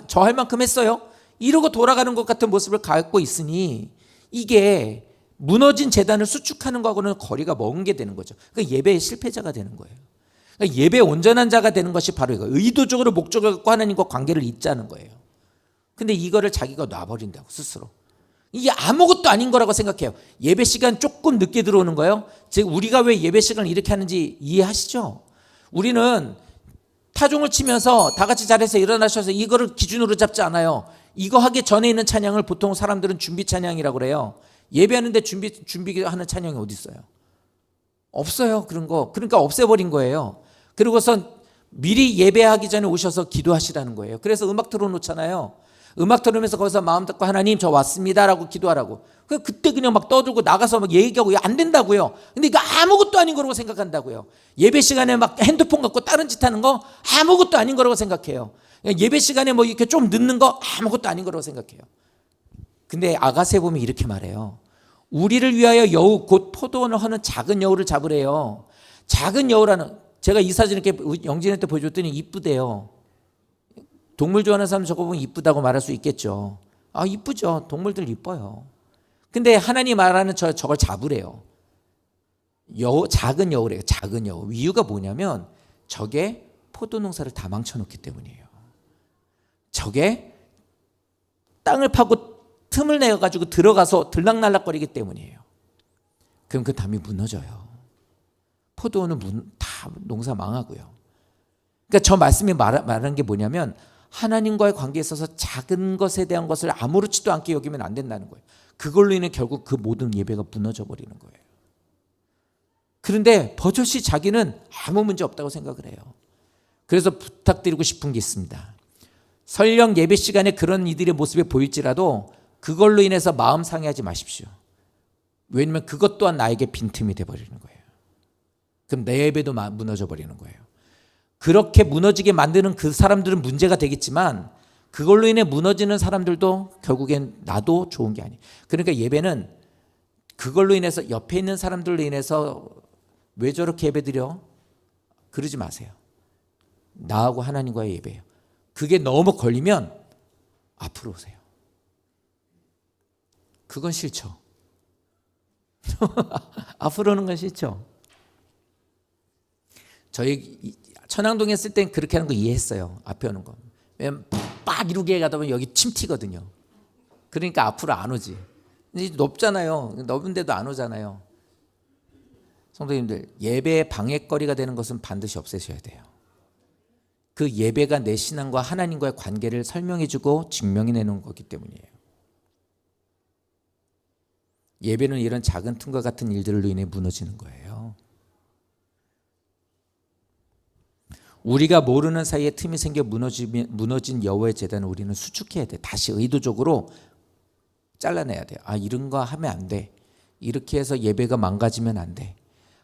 저 할 만큼 했어요. 이러고 돌아가는 것 같은 모습을 갖고 있으니 이게 무너진 재단을 수축하는 거하고는 거리가 먼 게 되는 거죠. 그러니까 예배의 실패자가 되는 거예요. 그러니까 예배의 온전한 자가 되는 것이 바로 이거. 의도적으로 목적을 갖고 하나님과 관계를 잇자는 거예요. 근데 이거를 자기가 놔버린다고 스스로. 이게 아무것도 아닌 거라고 생각해요. 예배 시간 조금 늦게 들어오는 거예요. 즉 우리가 왜 예배 시간을 이렇게 하는지 이해하시죠? 우리는 타종을 치면서 다 같이 자리에서 일어나셔서 이거를 기준으로 잡지 않아요. 이거 하기 전에 있는 찬양을 보통 사람들은 준비 찬양이라고 그래요. 예배하는데 준비하는 찬양이 어디 있어요? 없어요. 그런 거. 그러니까 없애버린 거예요. 그리고선 미리 예배하기 전에 오셔서 기도하시라는 거예요. 그래서 음악 틀어놓잖아요. 음악 들으면서 거기서 마음 닫고 하나님 저 왔습니다라고 기도하라고. 그때 그냥 막 떠들고 나가서 막 얘기하고 안 된다고요. 근데 이거 아무것도 아닌 거라고 생각한다고요. 예배 시간에 막 핸드폰 갖고 다른 짓 하는 거 아무것도 아닌 거라고 생각해요. 예배 시간에 뭐 이렇게 좀 늦는 거 아무것도 아닌 거라고 생각해요. 근데 아가서에 보면 이렇게 말해요. 우리를 위하여 여우 곧 포도원을 하는 작은 여우를 잡으래요. 작은 여우라는, 제가 이 사진 이렇게 영진한테 보여줬더니 이쁘대요. 동물 좋아하는 사람 저거 보면 이쁘다고 말할 수 있겠죠. 아, 이쁘죠. 동물들 이뻐요. 근데 하나님 말하는 저걸 잡으래요. 작은 여우래요. 작은 여우. 이유가 뭐냐면 저게 포도 농사를 다 망쳐놓기 때문이에요. 저게 땅을 파고 틈을 내가지고 들어가서 들락날락거리기 때문이에요. 그럼 그 담이 무너져요. 포도원은 다 농사 망하고요. 그러니까 저 말씀이 말하는 게 뭐냐면 하나님과의 관계에 있어서 작은 것에 대한 것을 아무렇지도 않게 여기면 안 된다는 거예요. 그걸로 인해 결국 그 모든 예배가 무너져 버리는 거예요. 그런데 버젓이 자기는 아무 문제 없다고 생각을 해요. 그래서 부탁드리고 싶은 게 있습니다. 설령 예배 시간에 그런 이들의 모습이 보일지라도 그걸로 인해서 마음 상해하지 마십시오. 왜냐하면 그것 또한 나에게 빈틈이 돼버리는 거예요. 그럼 내 예배도 무너져 버리는 거예요. 그렇게 무너지게 만드는 그 사람들은 문제가 되겠지만 그걸로 인해 무너지는 사람들도 결국엔 나도 좋은 게 아니에요. 그러니까 예배는 그걸로 인해서 옆에 있는 사람들로 인해서 왜 저렇게 예배드려? 그러지 마세요. 나하고 하나님과의 예배예요. 그게 너무 걸리면 앞으로 오세요. 그건 싫죠. 앞으로 오는 건 싫죠. 저희 천왕동에 있을 땐 그렇게 하는 거 이해했어요. 앞에 오는 거. 왜냐면 빡 이루게 가다 보면 여기 침 튀거든요. 그러니까 앞으로 안 오지. 이제 높잖아요. 높은데도 안 오잖아요. 성도님들, 예배의 방해거리가 되는 것은 반드시 없애셔야 돼요. 그 예배가 내 신앙과 하나님과의 관계를 설명해주고 증명해내는 거기 때문이에요. 예배는 이런 작은 틈과 같은 일들로 인해 무너지는 거예요. 우리가 모르는 사이에 틈이 생겨 무너진 여호와의 제단을 우리는 수축해야 돼. 다시 의도적으로 잘라내야 돼요. 아, 이런 거 하면 안 돼. 이렇게 해서 예배가 망가지면 안 돼.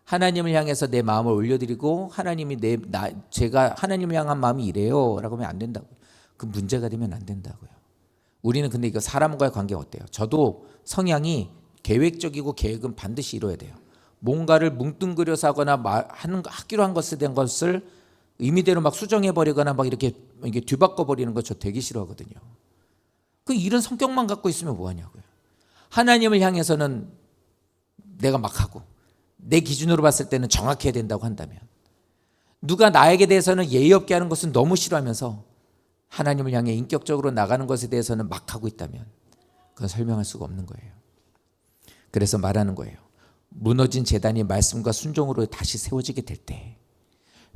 하나님을 향해서 내 마음을 올려드리고 하나님이 제가 하나님을 향한 마음이 이래요 라고 하면 안 된다고요. 그 문제가 되면 안 된다고요. 우리는 근데 이거 사람과의 관계가 어때요? 저도 성향이 계획적이고 계획은 반드시 이뤄야 돼요. 뭔가를 뭉뚱그려서 하거나 하기로 한 것에 대한 것을 의미대로 막 수정해버리거나 막 이렇게 뒤바꿔버리는 거 저 되게 싫어하거든요. 그 이런 성격만 갖고 있으면 뭐하냐고요. 하나님을 향해서는 내가 막 하고 내 기준으로 봤을 때는 정확해야 된다고 한다면, 누가 나에게 대해서는 예의 없게 하는 것은 너무 싫어하면서 하나님을 향해 인격적으로 나가는 것에 대해서는 막 하고 있다면 그건 설명할 수가 없는 거예요. 그래서 말하는 거예요. 무너진 제단이 말씀과 순종으로 다시 세워지게 될 때,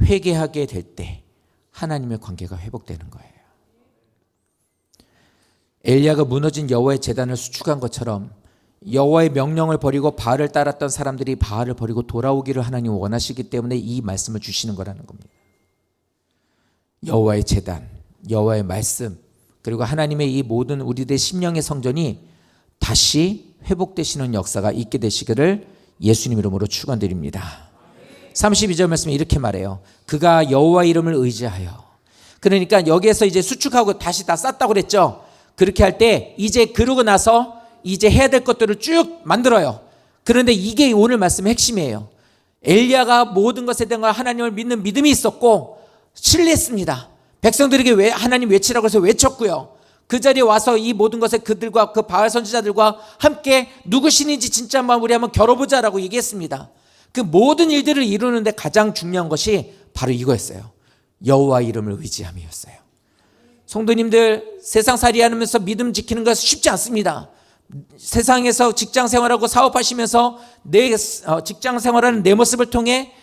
회개하게 될 때 하나님의 관계가 회복되는 거예요. 엘리야가 무너진 여호와의 제단을 수축한 것처럼 여호와의 명령을 버리고 바알을 따랐던 사람들이 바알을 버리고 돌아오기를 하나님 원하시기 때문에 이 말씀을 주시는 거라는 겁니다. 여호와의 제단, 여호와의 말씀, 그리고 하나님의 이 모든 우리들의 심령의 성전이 다시 회복되시는 역사가 있게 되시기를 예수님 이름으로 축원드립니다. 32절 말씀에 이렇게 말해요. 그가 여호와 이름을 의지하여. 그러니까 여기에서 이제 수축하고 다시 다 쌌다고 그랬죠. 그렇게 할 때 이제 그러고 나서 이제 해야 될 것들을 쭉 만들어요. 그런데 이게 오늘 말씀의 핵심이에요. 엘리야가 모든 것에 대한 하나님을 믿는 믿음이 있었고 신뢰했습니다. 백성들에게 왜 하나님 외치라고 해서 외쳤고요. 그 자리에 와서 이 모든 것에 그들과 그 바알 선지자들과 함께 누구 신인지 진짜 한번 우리 한번 겨뤄보자라고 얘기했습니다. 그 모든 일들을 이루는데 가장 중요한 것이 바로 이거였어요. 여호와 이름을 의지함이었어요. 성도님들, 세상살이 하면서 믿음 지키는 것은 쉽지 않습니다. 세상에서 직장 생활하고 사업하시면서 내 직장 생활하는 내 모습을 통해,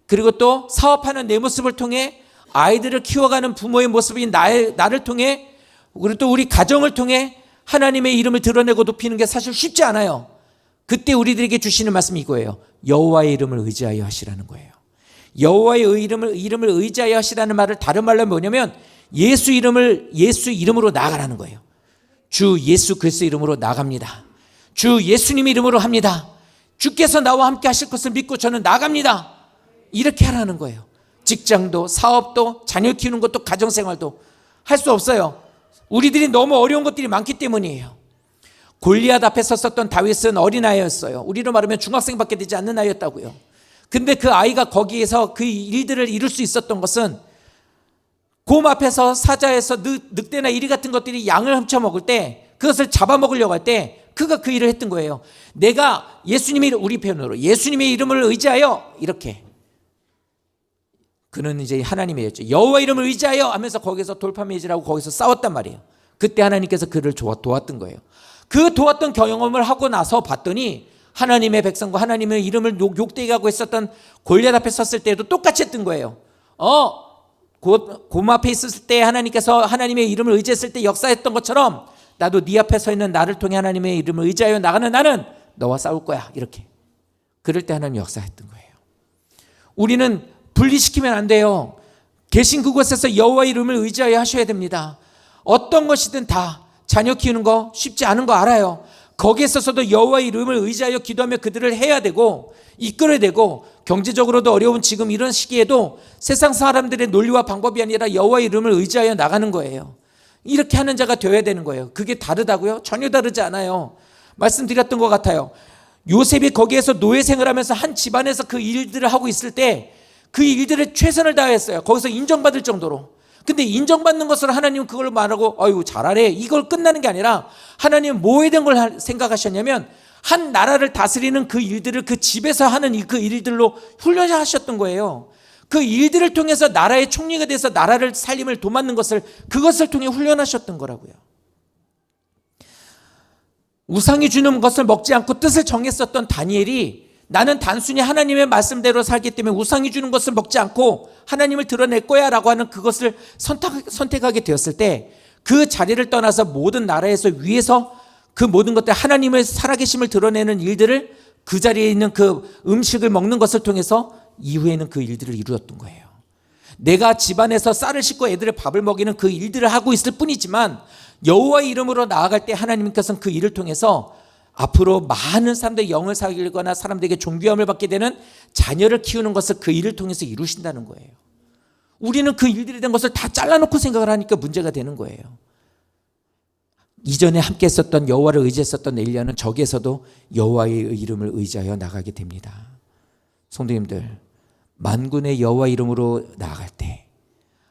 그리고 또 사업하는 내 모습을 통해, 아이들을 키워가는 부모의 모습인 나를 통해, 그리고 또 우리 가정을 통해 하나님의 이름을 드러내고 높이는 게 사실 쉽지 않아요. 그때 우리들에게 주시는 말씀이 이거예요. 여호와의 이름을 의지하여 하시라는 거예요. 여호와의 이름을 의지하여 하시라는 말을 다른 말로 뭐냐면 예수 이름으로 나아가라는 거예요. 주 예수 그리스도 이름으로 나갑니다. 주 예수님 이름으로 합니다. 주께서 나와 함께 하실 것을 믿고 저는 나갑니다. 이렇게 하라는 거예요. 직장도, 사업도, 자녀 키우는 것도, 가정생활도 할 수 없어요. 우리들이 너무 어려운 것들이 많기 때문이에요. 골리앗 앞에 섰었던 다윗은 어린아이였어요. 우리로 말하면 중학생밖에 되지 않는 나이였다고요. 근데 그 아이가 거기에서 그 일들을 이룰 수 있었던 것은 곰 앞에서 사자에서 늑대나 이리 같은 것들이 양을 훔쳐먹을 때, 그것을 잡아먹으려고 할 때 그가 그 일을 했던 거예요. 내가 예수님의, 우리 표현으로 예수님의 이름을 의지하여, 이렇게. 그는 이제 하나님이었죠. 여호와 이름을 의지하여 하면서 거기서 돌파매질하고 거기서 싸웠단 말이에요. 그때 하나님께서 그를 도왔던 거예요. 그 도왔던 경험을 하고 나서 봤더니 하나님의 백성과 하나님의 이름을 욕되게 하고 있었던 골리앗 앞에 섰을 때도 똑같이 했던 거예요. 곰 앞에 있었을 때 하나님께서 하나님의 이름을 의지했을 때 역사했던 것처럼 나도 네 앞에 서 있는 나를 통해 하나님의 이름을 의지하여 나가는 나는 너와 싸울 거야. 이렇게. 그럴 때 하나님 역사했던 거예요. 우리는 분리시키면 안 돼요. 계신 그곳에서 여호와 이름을 의지하여 하셔야 됩니다. 어떤 것이든 다 자녀 키우는 거 쉽지 않은 거 알아요. 거기에 있어서도 여호와 이름을 의지하여 기도하며 그들을 해야 되고 이끌어야 되고, 경제적으로도 어려운 지금 이런 시기에도 세상 사람들의 논리와 방법이 아니라 여호와 이름을 의지하여 나가는 거예요. 이렇게 하는 자가 되어야 되는 거예요. 그게 다르다고요? 전혀 다르지 않아요. 말씀드렸던 것 같아요. 요셉이 거기에서 노예 생활하면서 한 집안에서 그 일들을 하고 있을 때 그 일들에 최선을 다했어요. 거기서 인정받을 정도로. 근데 인정받는 것으로 하나님은 그걸 말하고 아유 잘하래, 이걸 끝나는 게 아니라 하나님은 뭐에 대한 걸 생각하셨냐면 한 나라를 다스리는 그 일들을 그 집에서 하는 그 일들로 훈련하셨던 거예요. 그 일들을 통해서 나라의 총리가 돼서 나라를 살림을 도맡는 것을, 그것을 통해 훈련하셨던 거라고요. 우상이 주는 것을 먹지 않고 뜻을 정했었던 다니엘이 나는 단순히 하나님의 말씀대로 살기 때문에 우상이 주는 것을 먹지 않고 하나님을 드러낼 거야 라고 하는 그것을 선택하게 되었을 때 그 자리를 떠나서 모든 나라에서 위에서 그 모든 것들 하나님의 살아계심을 드러내는 일들을, 그 자리에 있는 그 음식을 먹는 것을 통해서 이후에는 그 일들을 이루었던 거예요. 내가 집안에서 쌀을 씻고 애들의 밥을 먹이는 그 일들을 하고 있을 뿐이지만 여호와의 이름으로 나아갈 때 하나님께서는 그 일을 통해서 앞으로 많은 사람들의 영을 살리거나 사람들에게 존귀함을 받게 되는 자녀를 키우는 것을 그 일을 통해서 이루신다는 거예요. 우리는 그 일들에 대한 것을 다 잘라놓고 생각을 하니까 문제가 되는 거예요. 이전에 함께 했었던 여호와를 의지했었던 엘리야는 저기에서도 여호와의 이름을 의지하여 나가게 됩니다. 성도님들, 만군의 여호와 이름으로 나아갈 때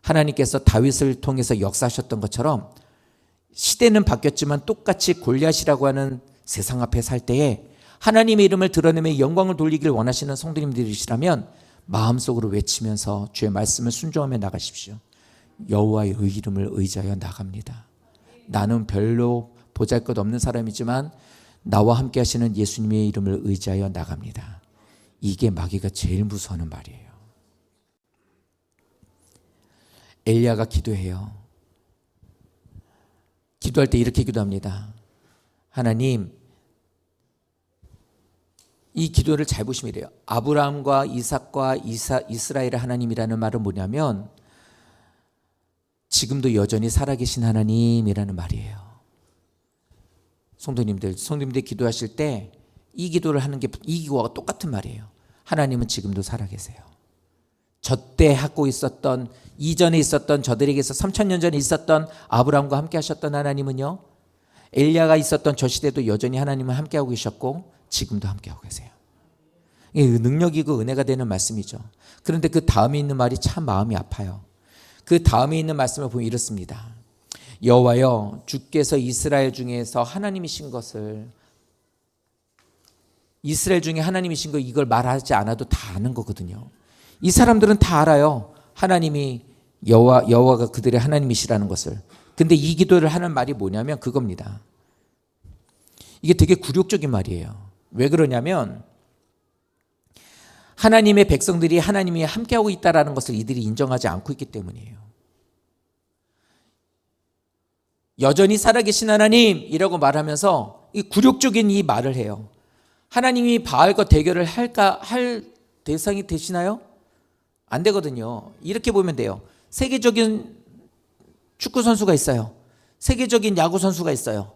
하나님께서 다윗을 통해서 역사하셨던 것처럼 시대는 바뀌었지만 똑같이 골리앗이라고 하는 세상 앞에 살 때에 하나님의 이름을 드러내며 영광을 돌리기를 원하시는 성도님들이시라면 마음속으로 외치면서 주의 말씀을 순종하며 나가십시오. 여호와의 이름을 의지하여 나갑니다. 나는 별로 보잘것없는 사람이지만 나와 함께 하시는 예수님의 이름을 의지하여 나갑니다. 이게 마귀가 제일 무서워하는 말이에요. 엘리야가 기도해요. 기도할 때 이렇게 기도합니다. 하나님, 이 기도를 잘 보시면 이래요. 아브라함과 이삭과 이스라엘의 하나님이라는 말은 뭐냐면 지금도 여전히 살아계신 하나님이라는 말이에요. 성도님들 기도하실 때 이 기도를 하는 게 이 기도와 똑같은 말이에요. 하나님은 지금도 살아계세요. 저때 하고 있었던, 이전에 있었던, 저들에게서 3000년 전에 있었던 아브라함과 함께 하셨던 하나님은요, 엘리야가 있었던 저 시대도 여전히 하나님은 함께하고 계셨고 지금도 함께하고 계세요. 이게 능력이고 은혜가 되는 말씀이죠. 그런데 그 다음에 있는 말이 참 마음이 아파요. 그 다음에 있는 말씀을 보면 이렇습니다. 여호와여, 주께서 이스라엘 중에서 하나님이신 것을, 이스라엘 중에 하나님이신 거, 이걸 말하지 않아도 다 아는 거거든요. 이 사람들은 다 알아요. 하나님이 여호와가 그들의 하나님이시라는 것을. 근데 이 기도를 하는 말이 뭐냐면 그겁니다. 이게 되게 굴욕적인 말이에요. 왜 그러냐면 하나님의 백성들이 하나님이 함께하고 있다는 것을 이들이 인정하지 않고 있기 때문이에요. 여전히 살아계신 하나님이라고 말하면서 이 굴욕적인 이 말을 해요. 하나님이 바알과 대결을 할 대상이 되시나요? 안 되거든요. 이렇게 보면 돼요. 세계적인 축구 선수가 있어요. 세계적인 야구 선수가 있어요.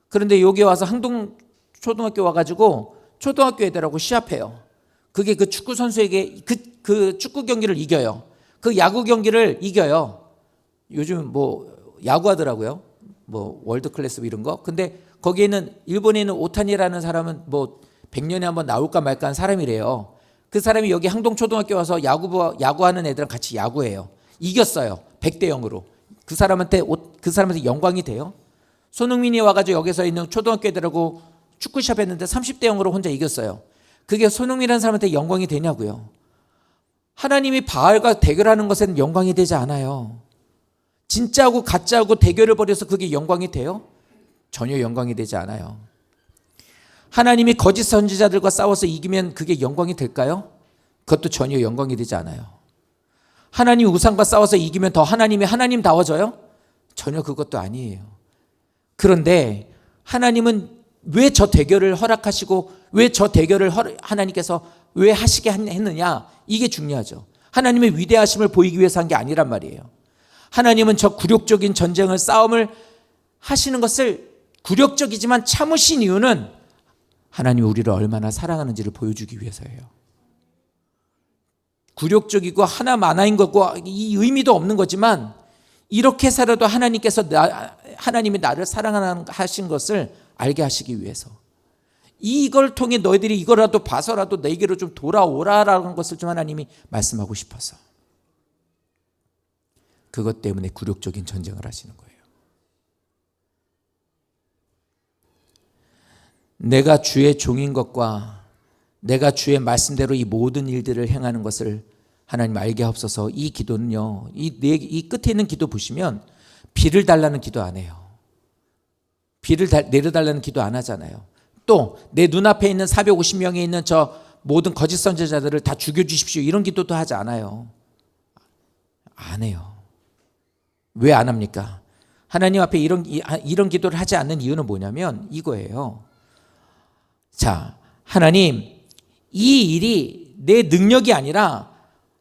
그런데 여기 와서 항동 초등학교 와가지고 초등학교 애들하고 시합해요. 그게 그 축구 선수에게 그 축구 경기를 이겨요. 그 야구 경기를 이겨요. 요즘 뭐 야구하더라고요. 뭐 월드 클래스 이런 거. 근데 거기에는 일본에 있는 오타니라는 사람은 뭐 100년에 한번 나올까 말까 한 사람이래요. 그 사람이 여기 항동초등학교 와서 야구하는 애들랑 같이 야구해요. 이겼어요. 100대 0으로. 그 사람한테 영광이 돼요. 손흥민이 와가지고 여기서 있는 초등학교 애들하고 축구시합 했는데 30대 0으로 혼자 이겼어요. 그게 손흥민이라는 사람한테 영광이 되냐고요. 하나님이 바알과 대결하는 것에는 영광이 되지 않아요. 진짜하고 가짜하고 대결을 벌여서 그게 영광이 돼요? 전혀 영광이 되지 않아요. 하나님이 거짓 선지자들과 싸워서 이기면 그게 영광이 될까요? 그것도 전혀 영광이 되지 않아요. 하나님 우상과 싸워서 이기면 더 하나님다워져요? 전혀 그것도 아니에요. 그런데 하나님은 왜 저 대결을 허락하시고 왜 저 대결을 하나님께서 왜 하시게 했느냐? 이게 중요하죠. 하나님의 위대하심을 보이기 위해서 한 게 아니란 말이에요. 하나님은 저 굴욕적인 싸움을 하시는 것을 굴욕적이지만 참으신 이유는 하나님이 우리를 얼마나 사랑하는지를 보여주기 위해서예요. 굴욕적이고 하나인 거고 이 의미도 없는 거지만 이렇게 살아도 하나님이 나를 사랑하신 것을 알게 하시기 위해서, 이걸 통해 너희들이 이거라도 봐서라도 내게로 좀 돌아오라라는 것을 좀 하나님이 말씀하고 싶어서 그것 때문에 굴욕적인 전쟁을 하시는 거예요. 내가 주의 종인 것과 내가 주의 말씀대로 이 모든 일들을 행하는 것을 하나님 알게 하옵소서. 이 기도는요, 이 끝에 있는 기도 보시면 비를 달라는 기도 안 해요. 비를 내려달라는 기도 안 하잖아요. 또 내 눈앞에 있는 450명에 있는 저 모든 거짓 선지자들을 다 죽여주십시오 이런 기도도 하지 않아요. 안 해요. 왜 안 합니까? 하나님 앞에 이런 기도를 하지 않는 이유는 뭐냐면 이거예요. 자, 하나님, 이 일이 내 능력이 아니라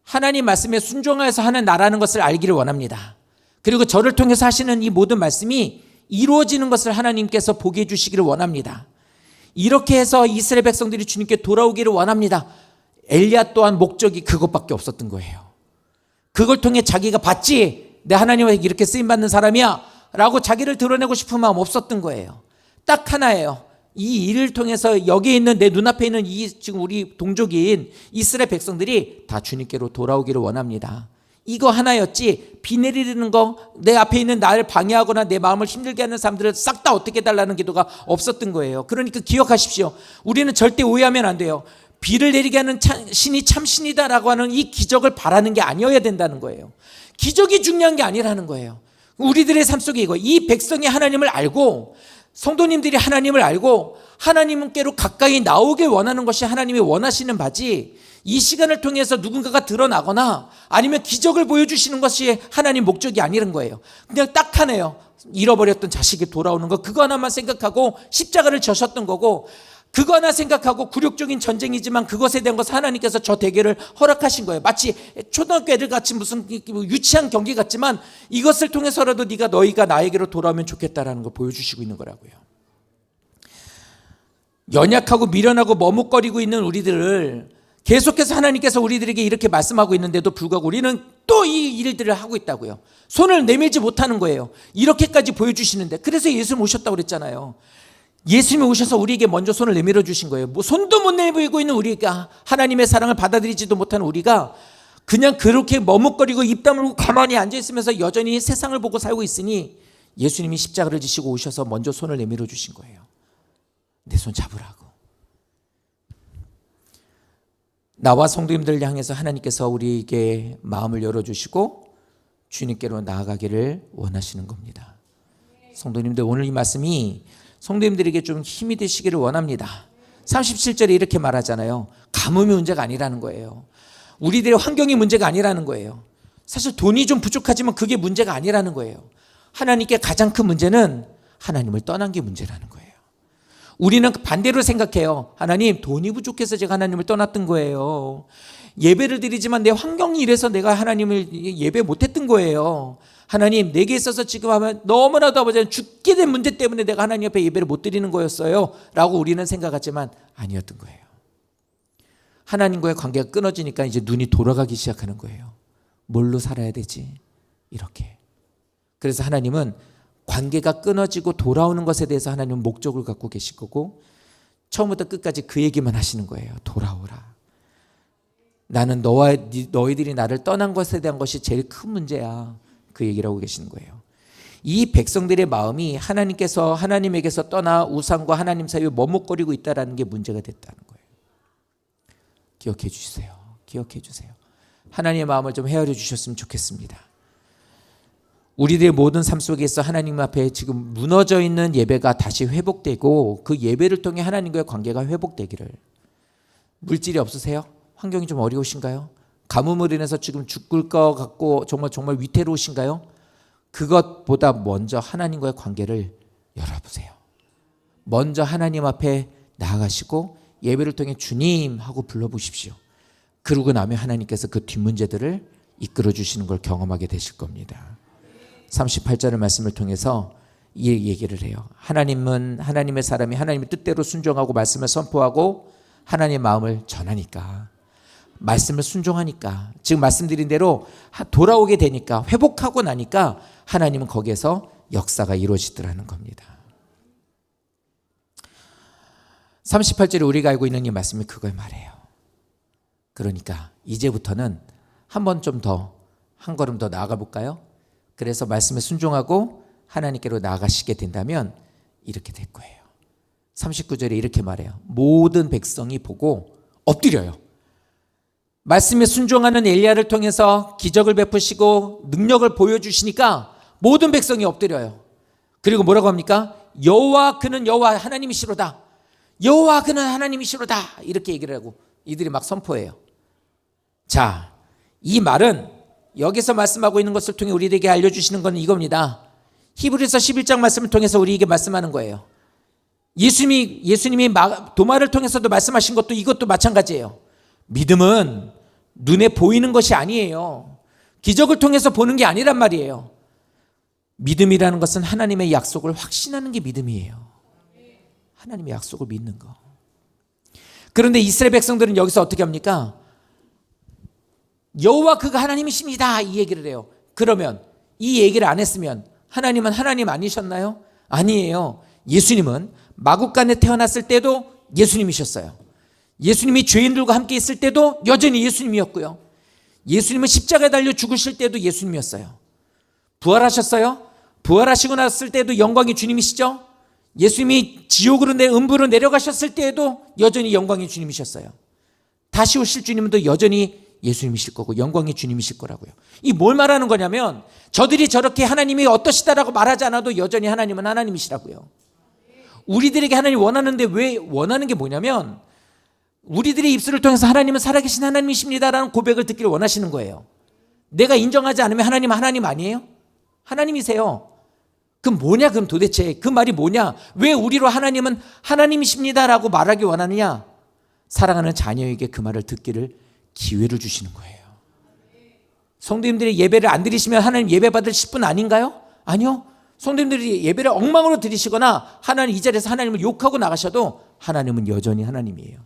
하나님 말씀에 순종하여서 하는 나라는 것을 알기를 원합니다. 그리고 저를 통해서 하시는 이 모든 말씀이 이루어지는 것을 하나님께서 보게 해주시기를 원합니다. 이렇게 해서 이스라엘 백성들이 주님께 돌아오기를 원합니다. 엘리야 또한 목적이 그것밖에 없었던 거예요. 그걸 통해 자기가 봤지, 내 하나님에게 이렇게 쓰임받는 사람이야 라고 자기를 드러내고 싶은 마음 없었던 거예요. 딱 하나예요. 이 일을 통해서 여기에 있는 내 눈앞에 있는 지금 우리 동족인 이스라엘 백성들이 다 주님께로 돌아오기를 원합니다. 이거 하나였지, 비 내리는 거, 내 앞에 있는 나를 방해하거나 내 마음을 힘들게 하는 사람들을 싹 다 어떻게 해달라는 기도가 없었던 거예요. 그러니까 기억하십시오. 우리는 절대 오해하면 안 돼요. 비를 내리게 하는 신이 참 신이다라고 하는 이 기적을 바라는 게 아니어야 된다는 거예요. 기적이 중요한 게 아니라는 거예요. 우리들의 삶 속에 이 백성이 하나님을 알고, 성도님들이 하나님을 알고 하나님께로 가까이 나오길 원하는 것이 하나님이 원하시는 바지, 이 시간을 통해서 누군가가 드러나거나 아니면 기적을 보여주시는 것이 하나님 목적이 아니란 거예요. 그냥 딱 하네요. 잃어버렸던 자식이 돌아오는 거, 그거 하나만 생각하고 십자가를 져셨던 거고, 그거 하나 생각하고 굴욕적인 전쟁이지만 그것에 대한 것을 하나님께서 저 대결을 허락하신 거예요. 마치 초등학교 애들 같이 무슨 유치한 경기 같지만 이것을 통해서라도 너희가 나에게로 돌아오면 좋겠다라는 걸 보여주시고 있는 거라고요. 연약하고 미련하고 머뭇거리고 있는 우리들을 계속해서 하나님께서 우리들에게 이렇게 말씀하고 있는데도 불구하고 우리는 또 이 일들을 하고 있다고요. 손을 내밀지 못하는 거예요. 이렇게까지 보여주시는데, 그래서 예수님 오셨다고 그랬잖아요. 예수님이 오셔서 우리에게 먼저 손을 내밀어 주신 거예요. 뭐 손도 못 내밀고 있는 우리가, 하나님의 사랑을 받아들이지도 못하는 우리가 그냥 그렇게 머뭇거리고 입 다물고 가만히 앉아 있으면서 여전히 세상을 보고 살고 있으니 예수님이 십자가를 지시고 오셔서 먼저 손을 내밀어 주신 거예요. 내 손 잡으라고. 나와 성도님들 향해서 하나님께서 우리에게 마음을 열어주시고 주님께로 나아가기를 원하시는 겁니다. 성도님들, 오늘 이 말씀이 성도님들에게 좀 힘이 되시기를 원합니다. 37절에 이렇게 말하잖아요. 가뭄이 문제가 아니라는 거예요. 우리들의 환경이 문제가 아니라는 거예요. 사실 돈이 좀 부족하지만 그게 문제가 아니라는 거예요. 하나님께 가장 큰 문제는 하나님을 떠난 게 문제라는 거예요. 우리는 반대로 생각해요. 하나님, 돈이 부족해서 제가 하나님을 떠났던 거예요. 예배를 드리지만 내 환경이 이래서 내가 하나님을 예배 못했던 거예요. 하나님, 내게 있어서 지금 하면 너무나도 아버지 죽게 된 문제 때문에 내가 하나님 앞에 예배를 못 드리는 거였어요 라고 우리는 생각하지만 아니었던 거예요. 하나님과의 관계가 끊어지니까 이제 눈이 돌아가기 시작하는 거예요. 뭘로 살아야 되지? 이렇게. 그래서 하나님은 관계가 끊어지고 돌아오는 것에 대해서 하나님은 목적을 갖고 계실 거고 처음부터 끝까지 그 얘기만 하시는 거예요. 돌아오라. 나는 너희들이 나를 떠난 것에 대한 것이 제일 큰 문제야. 그 얘기를 하고 계시는 거예요. 이 백성들의 마음이 하나님에게서 떠나 우상과 하나님 사이에 머뭇거리고 있다는 게 문제가 됐다는 거예요. 기억해 주세요. 기억해 주세요. 하나님의 마음을 좀 헤아려 주셨으면 좋겠습니다. 우리들의 모든 삶 속에서 하나님 앞에 지금 무너져 있는 예배가 다시 회복되고 그 예배를 통해 하나님과의 관계가 회복되기를. 물질이 없으세요? 환경이 좀 어려우신가요? 가뭄으로 인해서 지금 죽을 것 같고 정말 위태로우신가요? 그것보다 먼저 하나님과의 관계를 열어보세요. 먼저 하나님 앞에 나아가시고 예배를 통해 주님 하고 불러보십시오. 그러고 나면 하나님께서 그 뒷문제들을 이끌어 주시는 걸 경험하게 되실 겁니다. 38절의 말씀을 통해서 이 얘기를 해요. 하나님은 하나님의 사람이 하나님의 뜻대로 순종하고 말씀을 선포하고 하나님의 마음을 전하니까, 말씀을 순종하니까, 지금 말씀드린 대로 돌아오게 되니까, 회복하고 나니까 하나님은 거기에서 역사가 이루어지더라는 겁니다. 38절에 우리가 알고 있는 이 말씀이 그걸 말해요. 그러니까 이제부터는 한 걸음 더 나아가 볼까요? 그래서 말씀에 순종하고 하나님께로 나아가시게 된다면 이렇게 될 거예요. 39절에 이렇게 말해요. 모든 백성이 보고 엎드려요. 말씀에 순종하는 엘리야를 통해서 기적을 베푸시고 능력을 보여주시니까 모든 백성이 엎드려요. 그리고 뭐라고 합니까? 여호와 그는 여호와 하나님이시로다. 여호와 그는 하나님이시로다. 이렇게 얘기를 하고 이들이 막 선포해요. 자, 이 말은 여기서 말씀하고 있는 것을 통해 우리에게 알려주시는 건 이겁니다. 히브리서 11장 말씀을 통해서 우리에게 말씀하는 거예요. 예수님이 도마를 통해서도 말씀하신 것도 이것도 마찬가지예요. 믿음은 눈에 보이는 것이 아니에요. 기적을 통해서 보는 게 아니란 말이에요. 믿음이라는 것은 하나님의 약속을 확신하는 게 믿음이에요. 하나님의 약속을 믿는 거. 그런데 이스라엘 백성들은 여기서 어떻게 합니까? 여호와 그가 하나님이십니다 이 얘기를 해요. 그러면 이 얘기를 안 했으면 하나님은 하나님 아니셨나요? 아니에요. 예수님은 마국간에 태어났을 때도 예수님이셨어요. 예수님이 죄인들과 함께 있을 때도 여전히 예수님이었고요. 예수님은 십자가에 달려 죽으실 때도 예수님이었어요. 부활하셨어요? 부활하시고 났을 때도 영광의 주님이시죠? 예수님이 지옥으로 음부로 내려가셨을 때에도 여전히 영광의 주님이셨어요. 다시 오실 주님은 또 여전히 예수님이실 거고 영광의 주님이실 거라고요. 이 뭘 말하는 거냐면 저들이 저렇게 하나님이 어떠시다라고 말하지 않아도 여전히 하나님은 하나님이시라고요. 우리들에게 하나님 원하는데 왜 원하는 게 뭐냐면 우리들의 입술을 통해서 하나님은 살아계신 하나님이십니다라는 고백을 듣기를 원하시는 거예요. 내가 인정하지 않으면 하나님 아니에요? 하나님이세요. 그럼 뭐냐? 그럼 도대체 그 말이 뭐냐? 왜 우리로 하나님은 하나님이십니다라고 말하기 원하느냐? 사랑하는 자녀에게 그 말을 듣기를 기회를 주시는 거예요. 성도님들이 예배를 안 드리시면 하나님 예배 받을 10분 아닌가요? 아니요. 성도님들이 예배를 엉망으로 드리시거나 하나님 이 자리에서 하나님을 욕하고 나가셔도 하나님은 여전히 하나님이에요.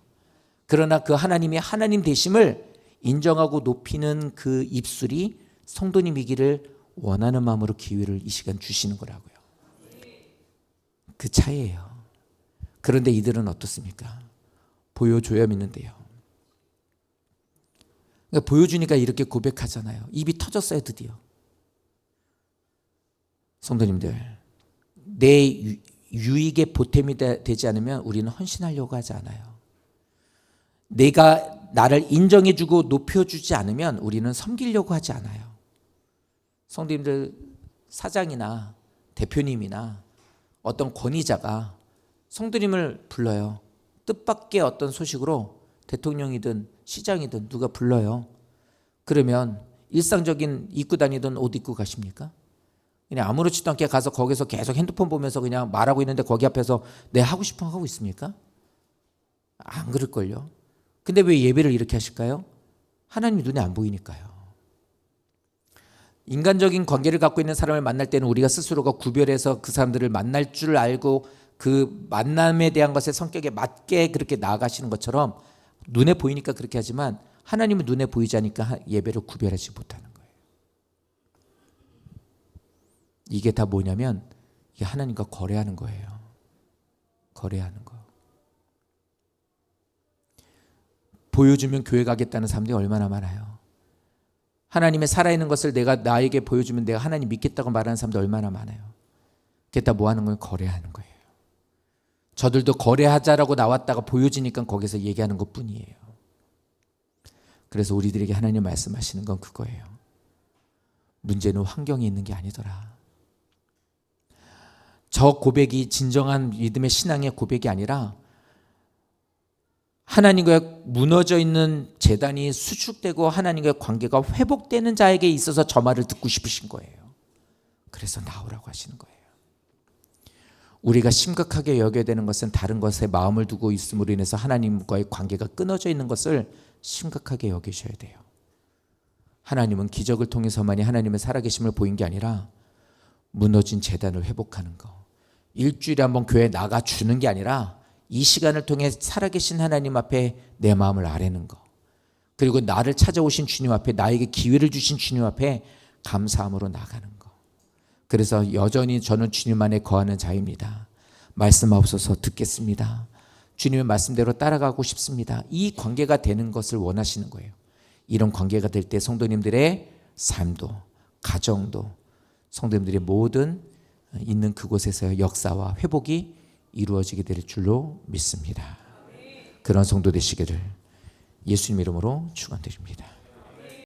그러나 그 하나님이 하나님 되심을 인정하고 높이는 그 입술이 성도님이기를 원하는 마음으로 기회를 이 시간 주시는 거라고요. 그 차이예요. 그런데 이들은 어떻습니까? 보여줘야 믿는데요. 그러니까 보여주니까 이렇게 고백하잖아요. 입이 터졌어요, 드디어. 성도님들, 내 유익에 보탬이 되지 않으면 우리는 헌신하려고 하지 않아요. 내가 나를 인정해주고 높여주지 않으면 우리는 섬기려고 하지 않아요. 성도님들, 사장이나 대표님이나 어떤 권위자가 성도님을 불러요. 뜻밖의 어떤 소식으로 대통령이든 시장이든 누가 불러요. 그러면 일상적인 입고 다니던 옷 입고 가십니까? 그냥 아무렇지도 않게 가서 거기서 계속 핸드폰 보면서 그냥 말하고 있는데 거기 앞에서 내 하고 싶은 거 하고 있습니까? 안 그럴걸요. 근데 왜 예배를 이렇게 하실까요? 하나님이 눈에 안 보이니까요. 인간적인 관계를 갖고 있는 사람을 만날 때는 우리가 스스로가 구별해서 그 사람들을 만날 줄 알고 그 만남에 대한 것의 성격에 맞게 그렇게 나아가시는 것처럼 눈에 보이니까 그렇게 하지만 하나님은 눈에 보이지 않으니까 예배를 구별하지 못하는 거예요. 이게 다 뭐냐면 이게 하나님과 거래하는 거예요. 거래하는 거. 보여주면 교회 가겠다는 사람들이 얼마나 많아요. 하나님의 살아있는 것을 내가 나에게 보여주면 내가 하나님 믿겠다고 말하는 사람들 얼마나 많아요. 그게 다 뭐 하는 거예요? 거래하는 거예요. 저들도 거래하자라고 나왔다가 보여지니까 거기서 얘기하는 것뿐이에요. 그래서 우리들에게 하나님 말씀하시는 건 그거예요. 문제는 환경에 있는 게 아니더라. 저 고백이 진정한 믿음의 신앙의 고백이 아니라 하나님과 무너져 있는 재단이 수축되고 하나님과의 관계가 회복되는 자에게 있어서 저 말을 듣고 싶으신 거예요. 그래서 나오라고 하시는 거예요. 우리가 심각하게 여겨야 되는 것은 다른 것에 마음을 두고 있음으로 인해서 하나님과의 관계가 끊어져 있는 것을 심각하게 여기셔야 돼요. 하나님은 기적을 통해서만이 하나님의 살아계심을 보인 게 아니라 무너진 재단을 회복하는 거, 일주일에 한번 교회에 나가주는 게 아니라 이 시간을 통해 살아계신 하나님 앞에 내 마음을 아뢰는 거, 그리고 나를 찾아오신 주님 앞에 나에게 기회를 주신 주님 앞에 감사함으로 나가는 거. 그래서 여전히 저는 주님 안에 거하는 자입니다. 말씀하옵소서 듣겠습니다. 주님의 말씀대로 따라가고 싶습니다. 이 관계가 되는 것을 원하시는 거예요. 이런 관계가 될 때 성도님들의 삶도 가정도 성도님들의 모든 있는 그곳에서의 역사와 회복이 이루어지게 될 줄로 믿습니다. 그런 성도 되시기를 예수님 이름으로 축원드립니다.